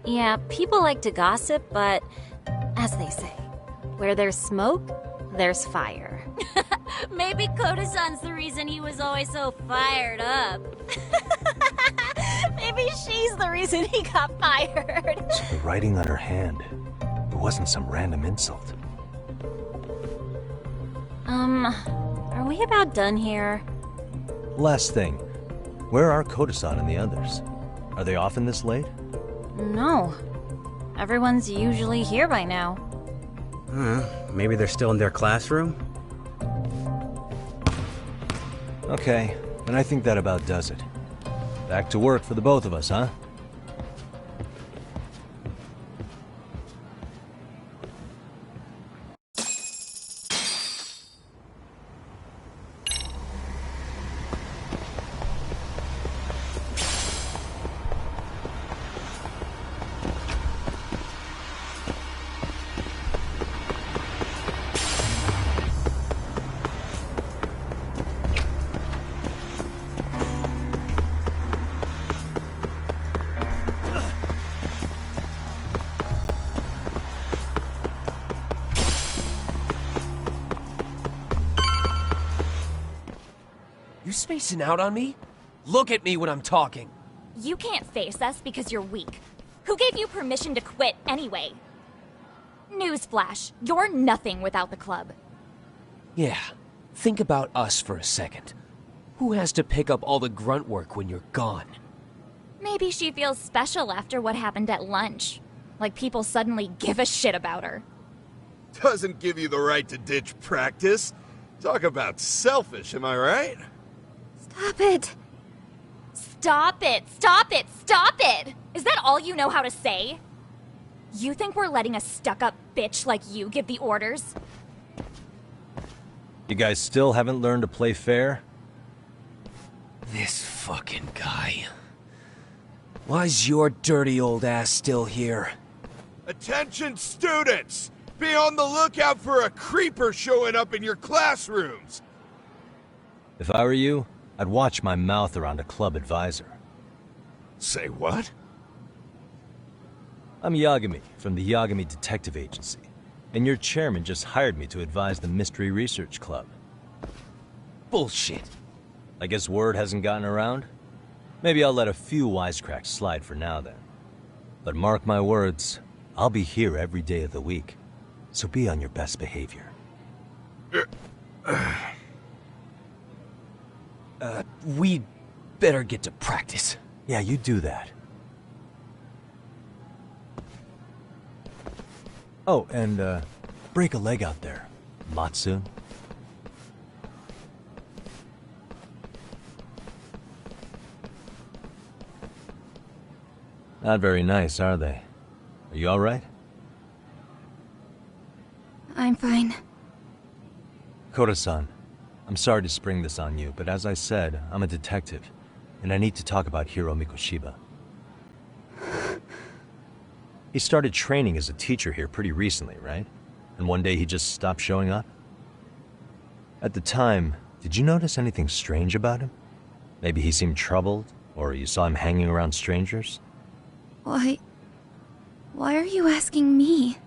yeah, people like to gossip, but as they say, where there's smoke, there's fire. Maybe Koda-san's the reason he was always so fired up. Maybe she's the reason he got fired. So the writing on her hand, it wasn't some random insult. Are we about done here? Last thing, where are Koda-san and the others? Are they often this late? No. Everyone's usually here by now. Maybe they're still in their classroom? Okay, and I think that about does it. Back to work for the both of us, huh? You spacing out on me? Look at me when I'm talking. You can't face us because you're weak. Who gave you permission to quit anyway? Newsflash, you're nothing without the club. Yeah, think about us for a second. Who has to pick up all the grunt work when you're gone? Maybe she feels special after what happened at lunch. Like people suddenly give a shit about her. Doesn't give you the right to ditch practice. Talk about selfish, am I right? Stop it. Stop it! Stop it! Stop it! Is that all you know how to say? You think we're letting a stuck-up bitch like you give the orders? You guys still haven't learned to play fair? This fucking guy. Why's your dirty old ass still here? Attention students! Be on the lookout for a creeper showing up in your classrooms! If I were you, I'd watch my mouth around a club advisor. Say what? I'm Yagami, from the Yagami Detective Agency, and your chairman just hired me to advise the Mystery Research Club. Bullshit. I guess word hasn't gotten around? Maybe I'll let a few wisecracks slide for now then. But mark my words, I'll be here every day of the week, so be on your best behavior. We'd better get to practice. Yeah, you do that. Oh, and, break a leg out there, Matsu. Not very nice, are they? Are you alright? I'm fine. Koda-san, I'm sorry to spring this on you, but as I said, I'm a detective, and I need to talk about Hiro Mikoshiba. He started training as a teacher here pretty recently, right? And one day he just stopped showing up? At the time, did you notice anything strange about him? Maybe he seemed troubled, or you saw him hanging around strangers? Why are you asking me?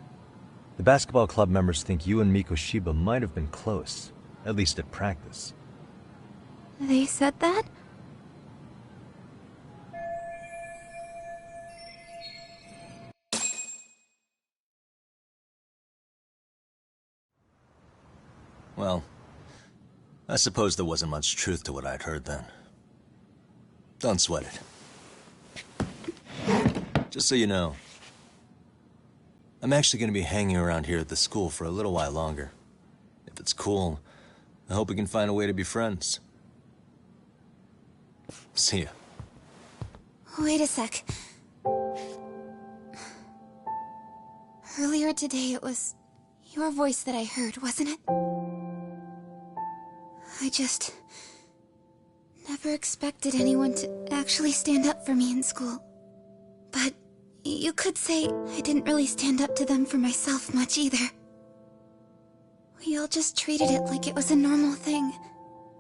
The basketball club members think you and Mikoshiba might have been close, at least at practice. They said that? Well, I suppose there wasn't much truth to what I'd heard then. Don't sweat it. Just so you know, I'm actually going to be hanging around here at the school for a little while longer. If it's cool, I hope we can find a way to be friends. See ya. Wait a sec. Earlier today it was your voice that I heard, wasn't it? I just never expected anyone to actually stand up for me in school. But you could say I didn't really stand up to them for myself much either. We all just treated it like it was a normal thing.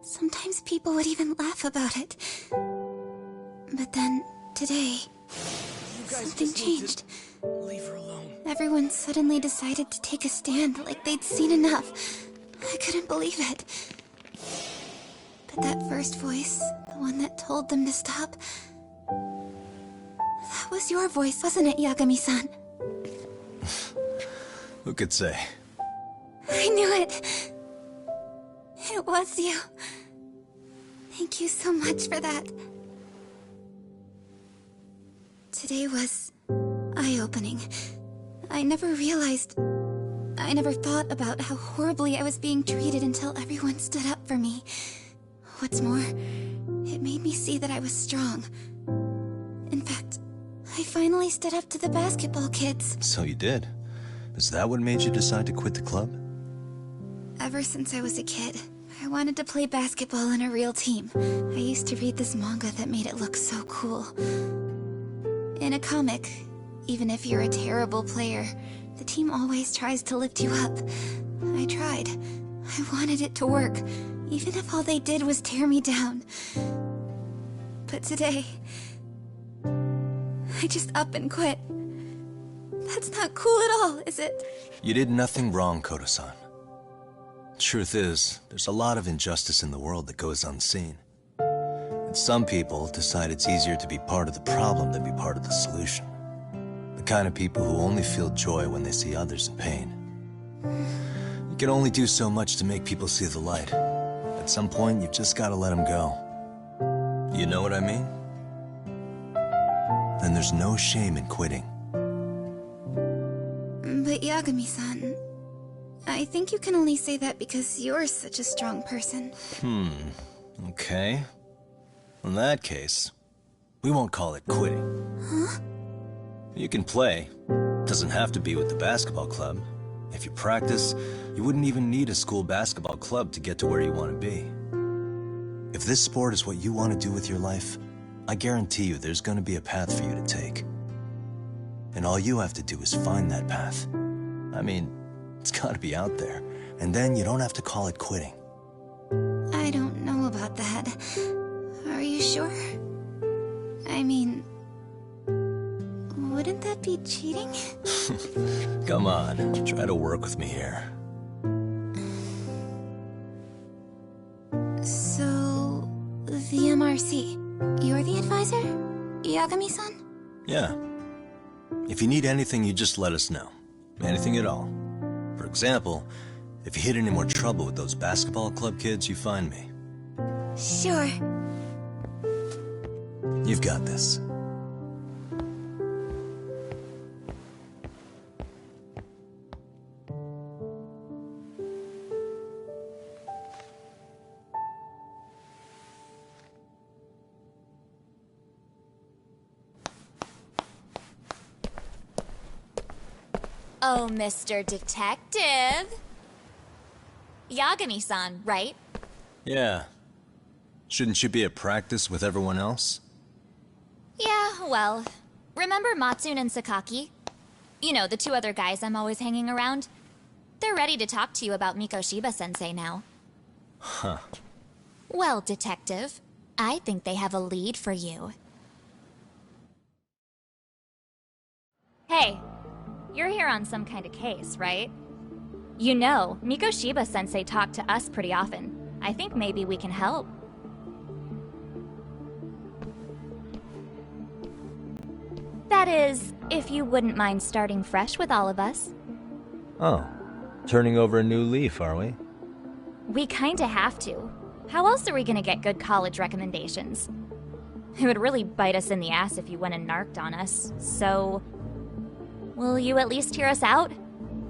Sometimes people would even laugh about it. But then, today, something changed. Leave her alone. Everyone suddenly decided to take a stand like they'd seen enough. I couldn't believe it. But that first voice, the one that told them to stop, that was your voice, wasn't it, Yagami-san? Who could say? I knew it. It was you. Thank you so much for that. Today was eye-opening. I never thought about how horribly I was being treated until everyone stood up for me. What's more, it made me see that I was strong. In fact, I finally stood up to the basketball kids. So you did. Is that what made you decide to quit the club? Ever since I was a kid, I wanted to play basketball on a real team. I used to read this manga that made it look so cool. In a comic, even if you're a terrible player, the team always tries to lift you up. I tried. I wanted it to work, even if all they did was tear me down. But today, I just up and quit. That's not cool at all, is it? You did nothing wrong, Koda-san. Truth is, there's a lot of injustice in the world that goes unseen. And some people decide it's easier to be part of the problem than be part of the solution. The kind of people who only feel joy when they see others in pain. You can only do so much to make people see the light. At some point, you've just got to let them go. You know what I mean? Then there's no shame in quitting. But Yagami-san, I think you can only say that because you're such a strong person. Okay. In that case, we won't call it quitting. Huh? You can play. Doesn't have to be with the basketball club. If you practice, you wouldn't even need a school basketball club to get to where you want to be. If this sport is what you want to do with your life, I guarantee you there's going to be a path for you to take. And all you have to do is find that path. I mean, it's got to be out there. And then you don't have to call it quitting. I don't know about that. Are you sure? I mean, wouldn't that be cheating? Come on, try to work with me here. So, the MRC, you're the advisor? Yagami-san? Yeah. If you need anything, you just let us know. Anything at all. For example, if you hit any more trouble with those basketball club kids, you find me. Sure. You've got this. Oh, Mr. Detective. Yagami-san, right? Yeah. Shouldn't you be at practice with everyone else? Yeah, well, remember Matsune and Sakaki? You know, the two other guys I'm always hanging around? They're ready to talk to you about Mikoshiba-sensei now. Huh. Well, Detective, I think they have a lead for you. Hey, you're here on some kind of case, right? You know, Mikoshiba-sensei talked to us pretty often. I think maybe we can help. That is, if you wouldn't mind starting fresh with all of us. Oh, turning over a new leaf, are we? We kinda have to. How else are we gonna get good college recommendations? It would really bite us in the ass if you went and narked on us, so... Will you at least hear us out?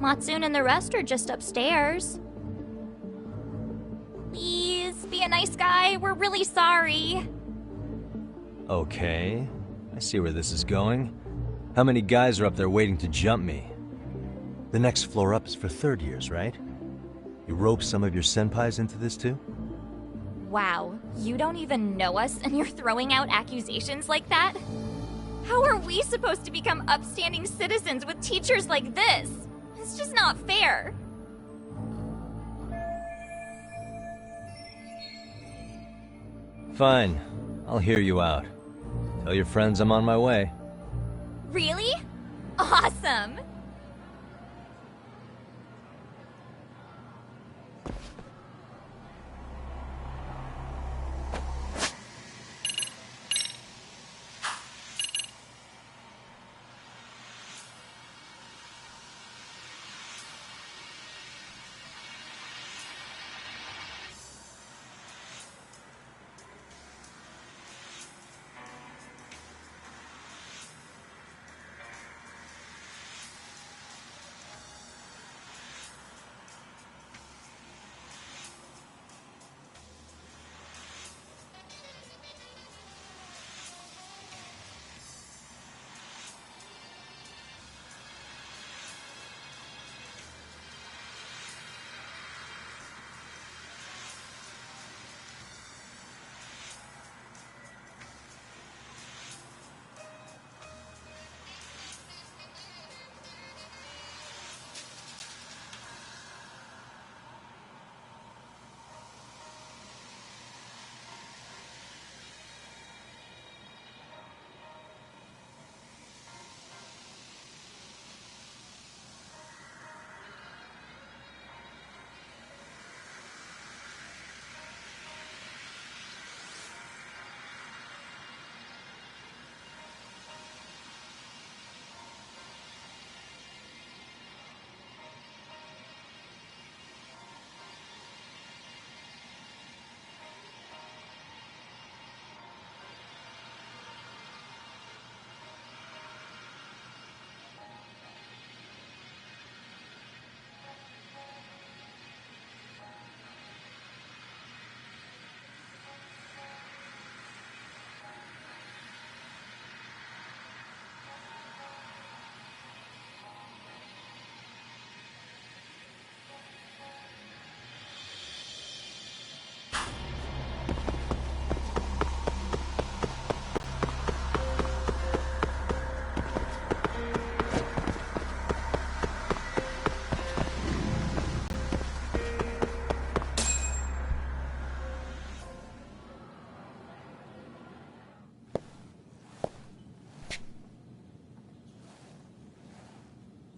Matsune and the rest are just upstairs. Please, be a nice guy, we're really sorry. Okay, I see where this is going. How many guys are up there waiting to jump me? The next floor up is for third years, right? You rope some of your senpais into this too? Wow, you don't even know us and you're throwing out accusations like that? How are we supposed to become upstanding citizens with teachers like this? It's just not fair. Fine, I'll hear you out. Tell your friends I'm on my way. Really? Awesome!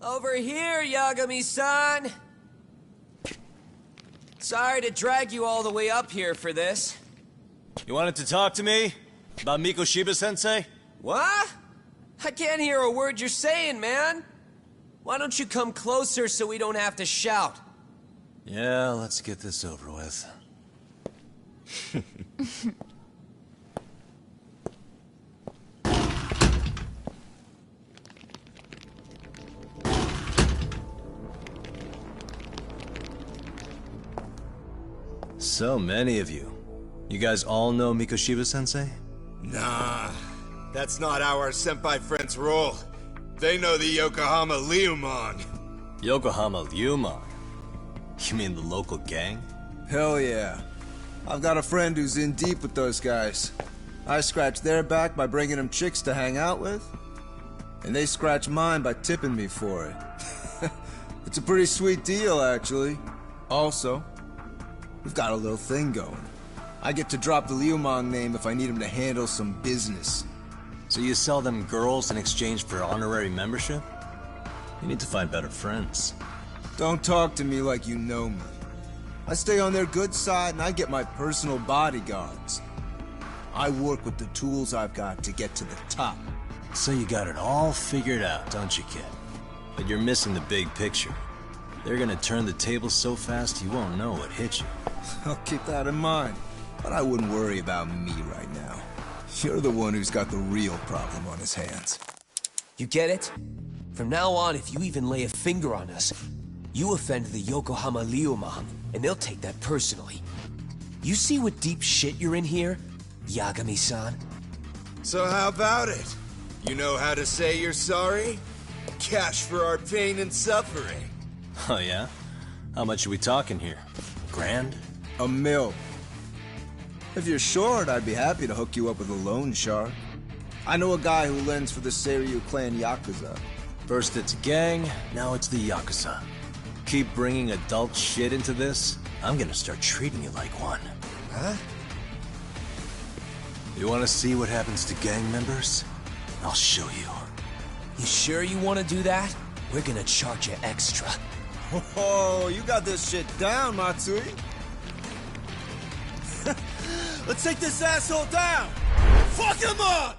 Over here, Yagami-san! Sorry to drag you all the way up here for this. You wanted to talk to me? About Mikoshiba-sensei? What? I can't hear a word you're saying, man. Why don't you come closer so we don't have to shout? Yeah, let's get this over with. So many of you. You guys all know Mikoshiba-sensei? Nah, that's not how our senpai friends roll. They know the Yokohama Liumon. Yokohama Liumon? You mean the local gang? Hell yeah. I've got a friend who's in deep with those guys. I scratch their back by bringing them chicks to hang out with, and they scratch mine by tipping me for it. It's a pretty sweet deal, actually. Also, we've got a little thing going. I get to drop the Liumon name if I need him to handle some business. So you sell them girls in exchange for honorary membership? You need to find better friends. Don't talk to me like you know me. I stay on their good side and I get my personal bodyguards. I work with the tools I've got to get to the top. So you got it all figured out, don't you, kid? But you're missing the big picture. They're gonna turn the tables so fast you won't know what hit you. I'll keep that in mind. But I wouldn't worry about me right now. You're the one who's got the real problem on his hands. You get it? From now on, if you even lay a finger on us, you offend the Yokohama Liumon, and they'll take that personally. You see what deep shit you're in here, Yagami-san? So how about it? You know how to say you're sorry? Cash for our pain and suffering. Oh yeah? How much are we talking here? Grand? $1 million. If you're short, I'd be happy to hook you up with a loan shark. I know a guy who lends for the Seiryu clan Yakuza. First it's a gang, now it's the Yakuza. Keep bringing adult shit into this, I'm gonna start treating you like one. Huh? You wanna see what happens to gang members? I'll show you. You sure you want to do that? We're gonna charge you extra. Oh, you got this shit down, Matsui. Let's take this asshole down! Fuck him up!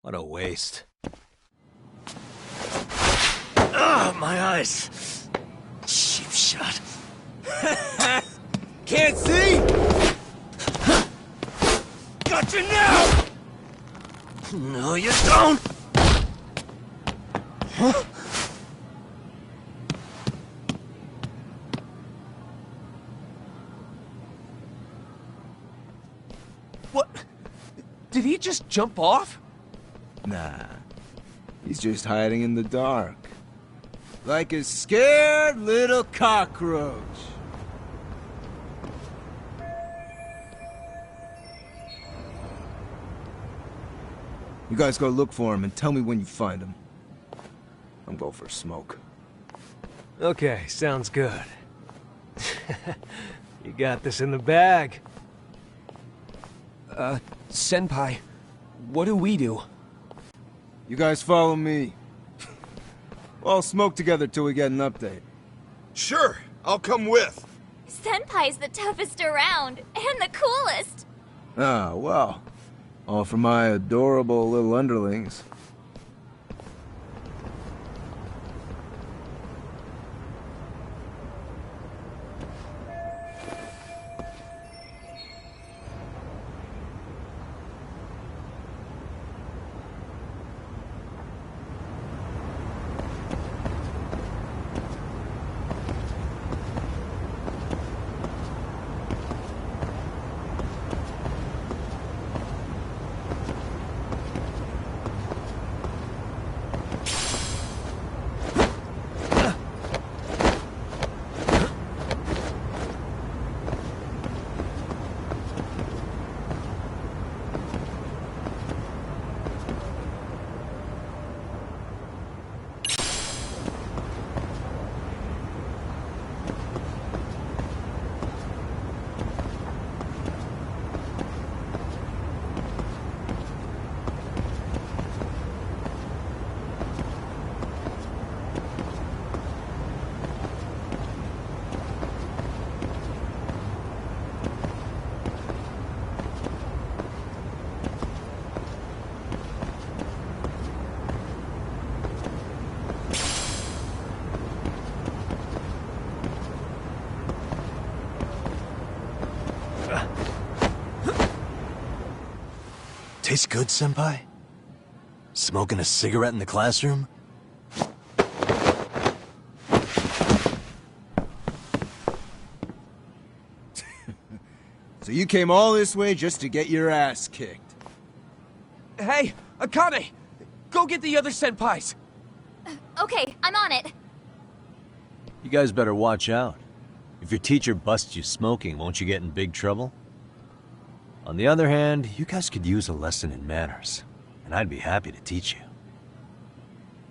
What a waste. Ugh, my eyes. Cheap shot. Can't see? Got you now! No, you don't! Huh? What? Did he just jump off? Nah. He's just hiding in the dark. Like a scared little cockroach. You guys go look for him and tell me when you find him. I'm going for a smoke. Okay, sounds good. You got this in the bag. Senpai, what do we do? You guys follow me. We'll all smoke together till we get an update. Sure, I'll come with. Senpai's the toughest around, and the coolest. Ah, well. All for my adorable little underlings. Tastes good, Senpai? Smoking a cigarette in the classroom? So you came all this way just to get your ass kicked? Hey, Akane! Go get the other senpais! Okay, I'm on it. You guys better watch out. If your teacher busts you smoking, won't you get in big trouble? On the other hand, you guys could use a lesson in manners, and I'd be happy to teach you.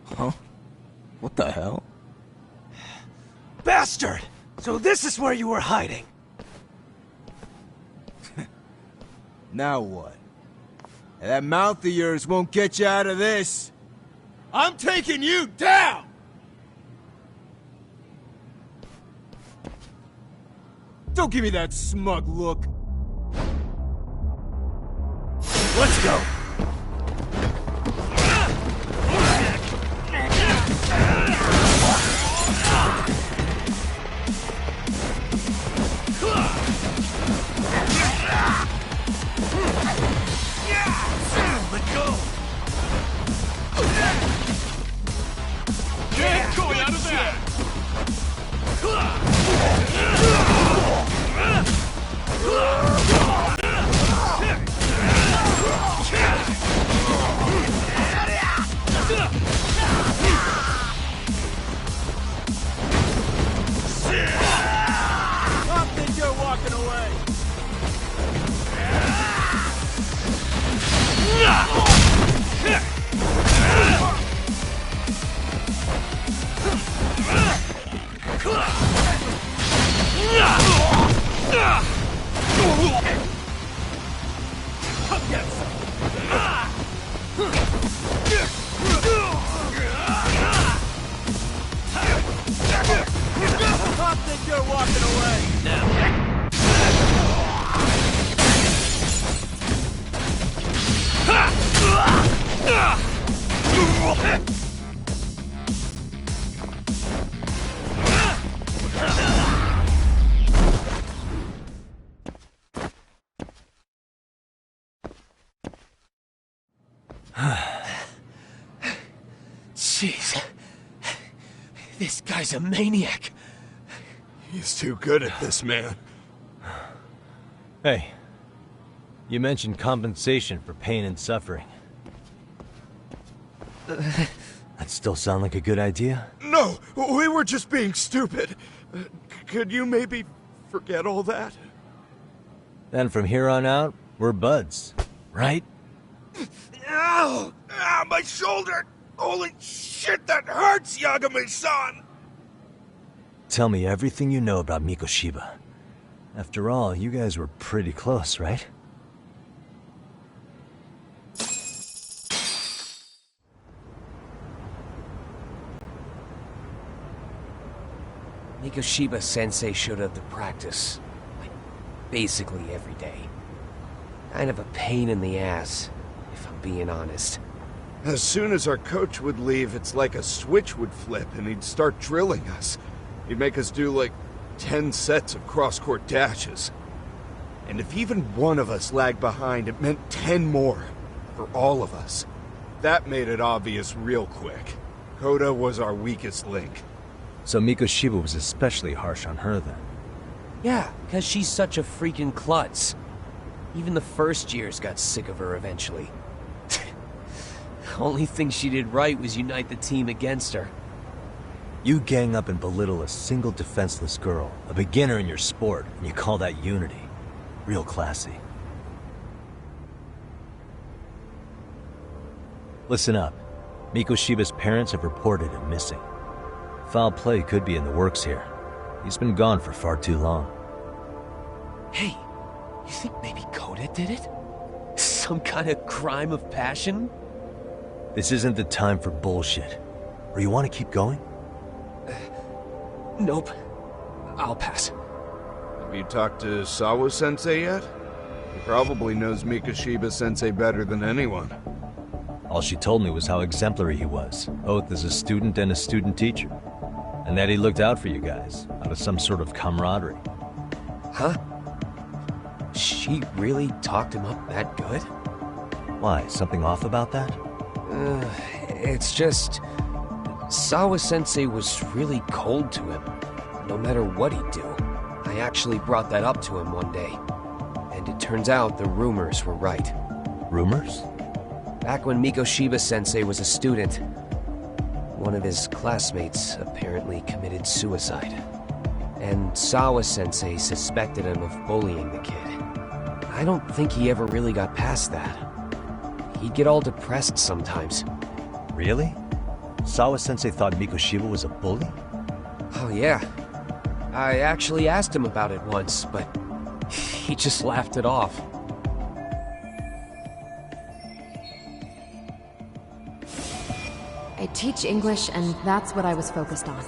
Huh? What the hell? Bastard! So this is where you were hiding. Now what? That mouth of yours won't get you out of this. I'm taking you down! Don't give me that smug look. Let's go! Let go! Get going out of there! I think you're walking away. I think you're walking away. Jeez. This guy's a maniac. He's too good at this, man. Hey, you mentioned compensation for pain and suffering. That still sound like a good idea? No, we were just being stupid. Could you maybe forget all that? Then from here on out, we're buds, right? Ow! Ah, my shoulder! Holy shit, that hurts, Yagami-san! Tell me everything you know about Mikoshiba. After all, you guys were pretty close, right? Mikoshiba Sensei showed up to practice, like, basically every day. Kind of a pain in the ass, if I'm being honest. As soon as our coach would leave, it's like a switch would flip and he'd start drilling us. He'd make us do like 10 sets of cross-court dashes. And if even one of us lagged behind, it meant 10 more. For all of us. That made it obvious real quick. Koda was our weakest link. So Mikoshiba was especially harsh on her then? Yeah, because she's such a freaking klutz. Even the first years got sick of her eventually. Only thing she did right was unite the team against her. You gang up and belittle a single defenseless girl, a beginner in your sport, and you call that unity. Real classy. Listen up. Mikoshiba's parents have reported him missing. Foul play could be in the works here. He's been gone for far too long. Hey, you think maybe Koda did it? Some kind of crime of passion? This isn't the time for bullshit. Or you want to keep going? Nope. I'll pass. Have you talked to Sawa-sensei yet? He probably knows Mikoshiba-sensei better than anyone. All she told me was how exemplary he was, both as a student and a student teacher. And that he looked out for you guys, out of some sort of camaraderie. Huh? She really talked him up that good? Why, something off about that? It's just... Sawa-sensei was really cold to him, no matter what he'd do. I actually brought that up to him one day. And it turns out the rumors were right. Rumors? Back when Mikoshiba-sensei was a student, one of his classmates apparently committed suicide. And Sawa-sensei suspected him of bullying the kid. I don't think he ever really got past that. He'd get all depressed sometimes. Really? Sawa-sensei thought Mikoshiba was a bully? Oh yeah. I actually asked him about it once, but he just laughed it off. I teach English, and that's what I was focused on.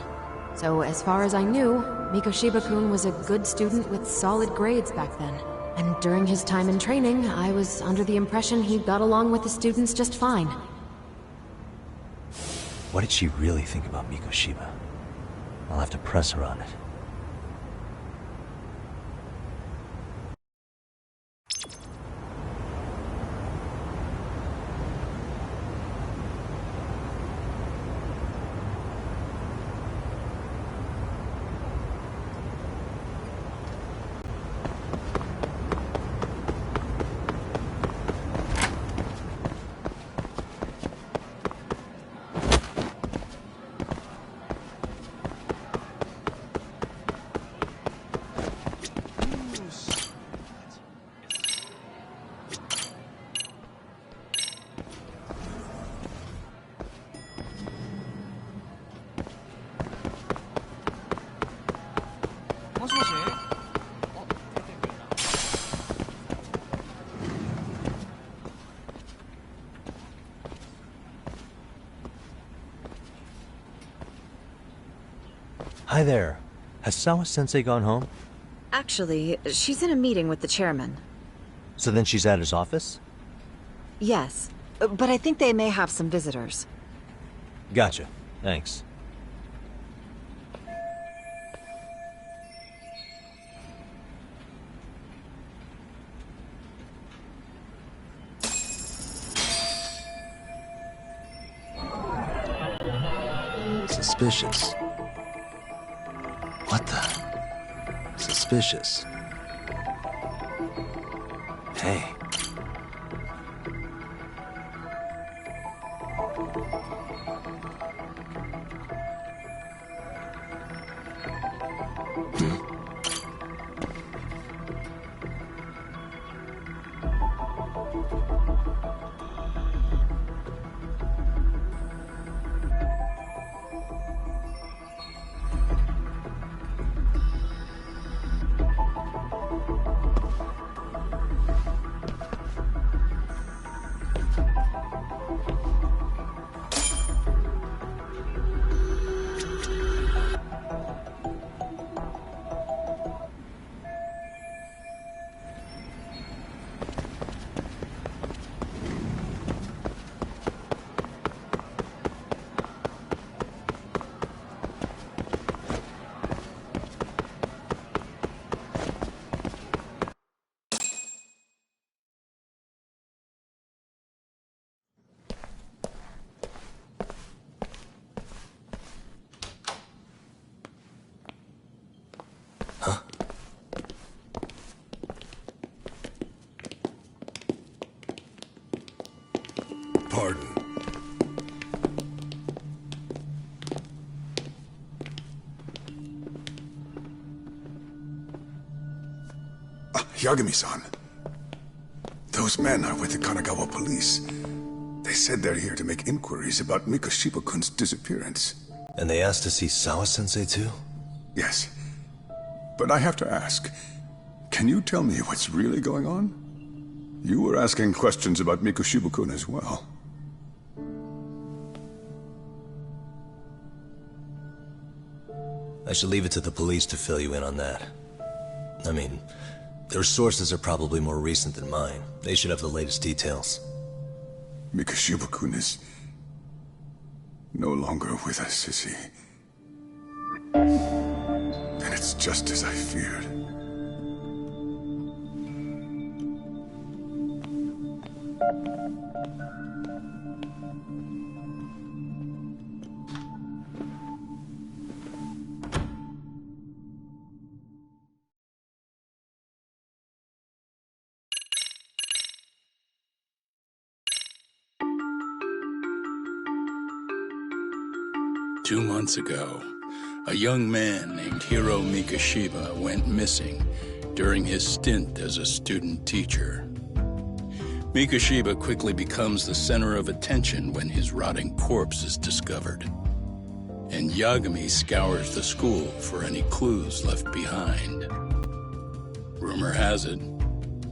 So as far as I knew, Mikoshiba-kun was a good student with solid grades back then. And during his time in training, I was under the impression he got along with the students just fine. What did she really think about Mikoshiba? I'll have to press her on it. Hi there. Has Sawa-sensei gone home? Actually, she's in a meeting with the chairman. So then she's at his office? Yes, but I think they may have some visitors. Gotcha. Thanks. Suspicious. What the? Suspicious. Hey. Yagami-san. Those men are with the Kanagawa police. They said they're here to make inquiries about Mikoshiba-kun's disappearance. And they asked to see Sawa-sensei too? Yes. But I have to ask, can you tell me what's really going on? You were asking questions about Mikoshiba-kun as well. I should leave it to the police to fill you in on that. I mean, their sources are probably more recent than mine. They should have the latest details. Mikoshiba-kun is no longer with us, is he? Then it's just as I feared. Two months ago, a young man named Hiro Mikoshiba went missing during his stint as a student teacher. Mikoshiba quickly becomes the center of attention when his rotting corpse is discovered. And Yagami scours the school for any clues left behind. Rumor has it,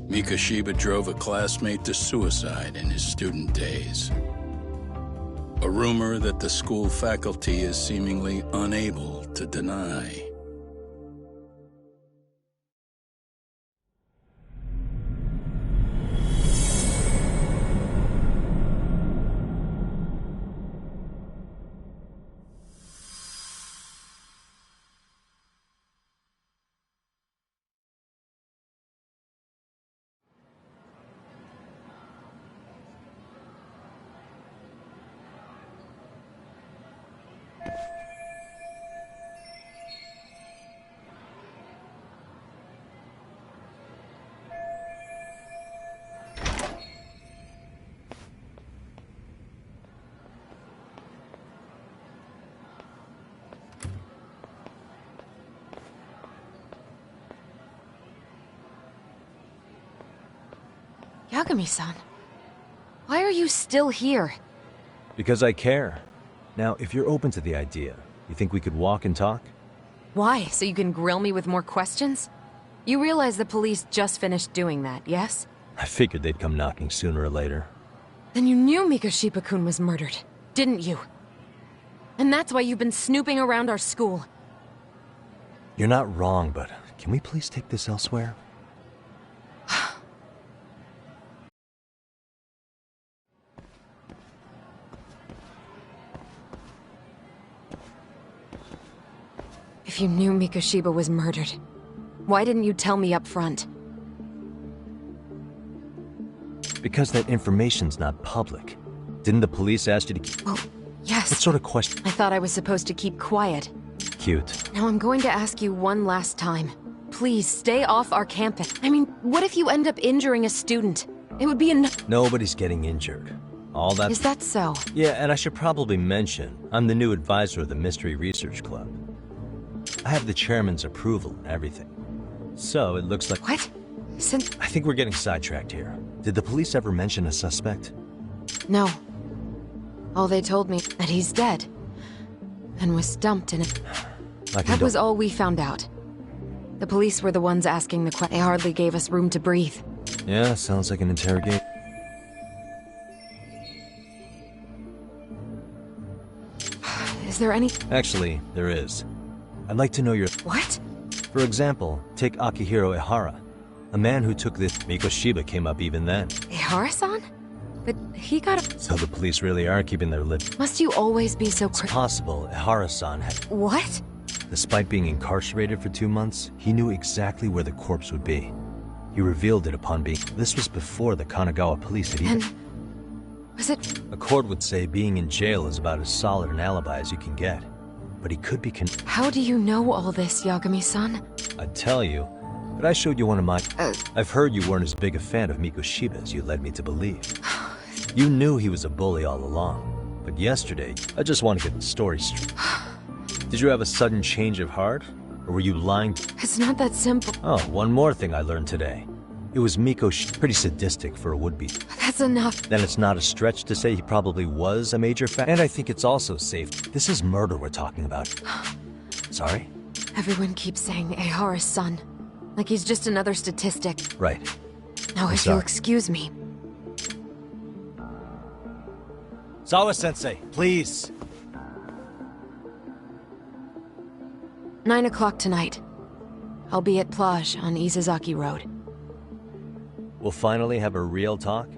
Mikoshiba drove a classmate to suicide in his student days. A rumor that the school faculty is seemingly unable to deny. Yagami-san, why are you still here? Because I care. Now, if you're open to the idea, you think we could walk and talk? Why? So you can grill me with more questions? You realize the police just finished doing that, yes? I figured they'd come knocking sooner or later. Then you knew Mikoshiba-kun was murdered, didn't you? And that's why you've been snooping around our school. You're not wrong, but can we please take this elsewhere? If you knew Mikoshiba was murdered, why didn't you tell me up front? Because that information's not public. Didn't the police ask you to keep... Well, yes. What sort of question? I thought I was supposed to keep quiet. Cute. Now I'm going to ask you one last time. Please, stay off our campus. I mean, what if you end up injuring a student? It would be enough. Nobody's getting injured. All that... Is that so? Yeah, and I should probably mention, I'm the new advisor of the Mystery Research Club. I have the chairman's approval and everything. So, it looks like... What? I think we're getting sidetracked here. Did the police ever mention a suspect? No. All they told me that he's dead. And was dumped in it. That was all we found out. The police were the ones asking the questions. They hardly gave us room to breathe. Yeah, sounds like an interrogation. Is there any... Actually, there is. I'd like to know your... What? For example, take Akihiro Ehara. A man who took this... Mikoshiba came up even then. Ehara-san? But he got a... So the police really are keeping their lip... Must you always be so It's possible Ehara-san had... What? Despite being incarcerated for 2 months, he knew exactly where the corpse would be. He revealed it upon being... This was before the Kanagawa police had even... Was it... A court would say being in jail is about as solid an alibi as you can get. But he could be How do you know all this, Yagami-san? I'd tell you, but I showed you one of my... I've heard you weren't as big a fan of Mikoshiba as you led me to believe. You knew he was a bully all along, but yesterday, I just want to get the story straight. Did you have a sudden change of heart? Or were you lying? It's not that simple. Oh, one more thing I learned today. It was Miko pretty sadistic for a would-be. That's enough. Then it's not a stretch to say he probably was a major fan. And I think it's also safe. This is murder we're talking about. Sorry? Everyone keeps saying Ehara's son. Like he's just another statistic. Right. Now, if you'll excuse me. Sawa-sensei, please. 9 o'clock tonight. I'll be at Plage on Isazaki Road. We'll finally have a real talk?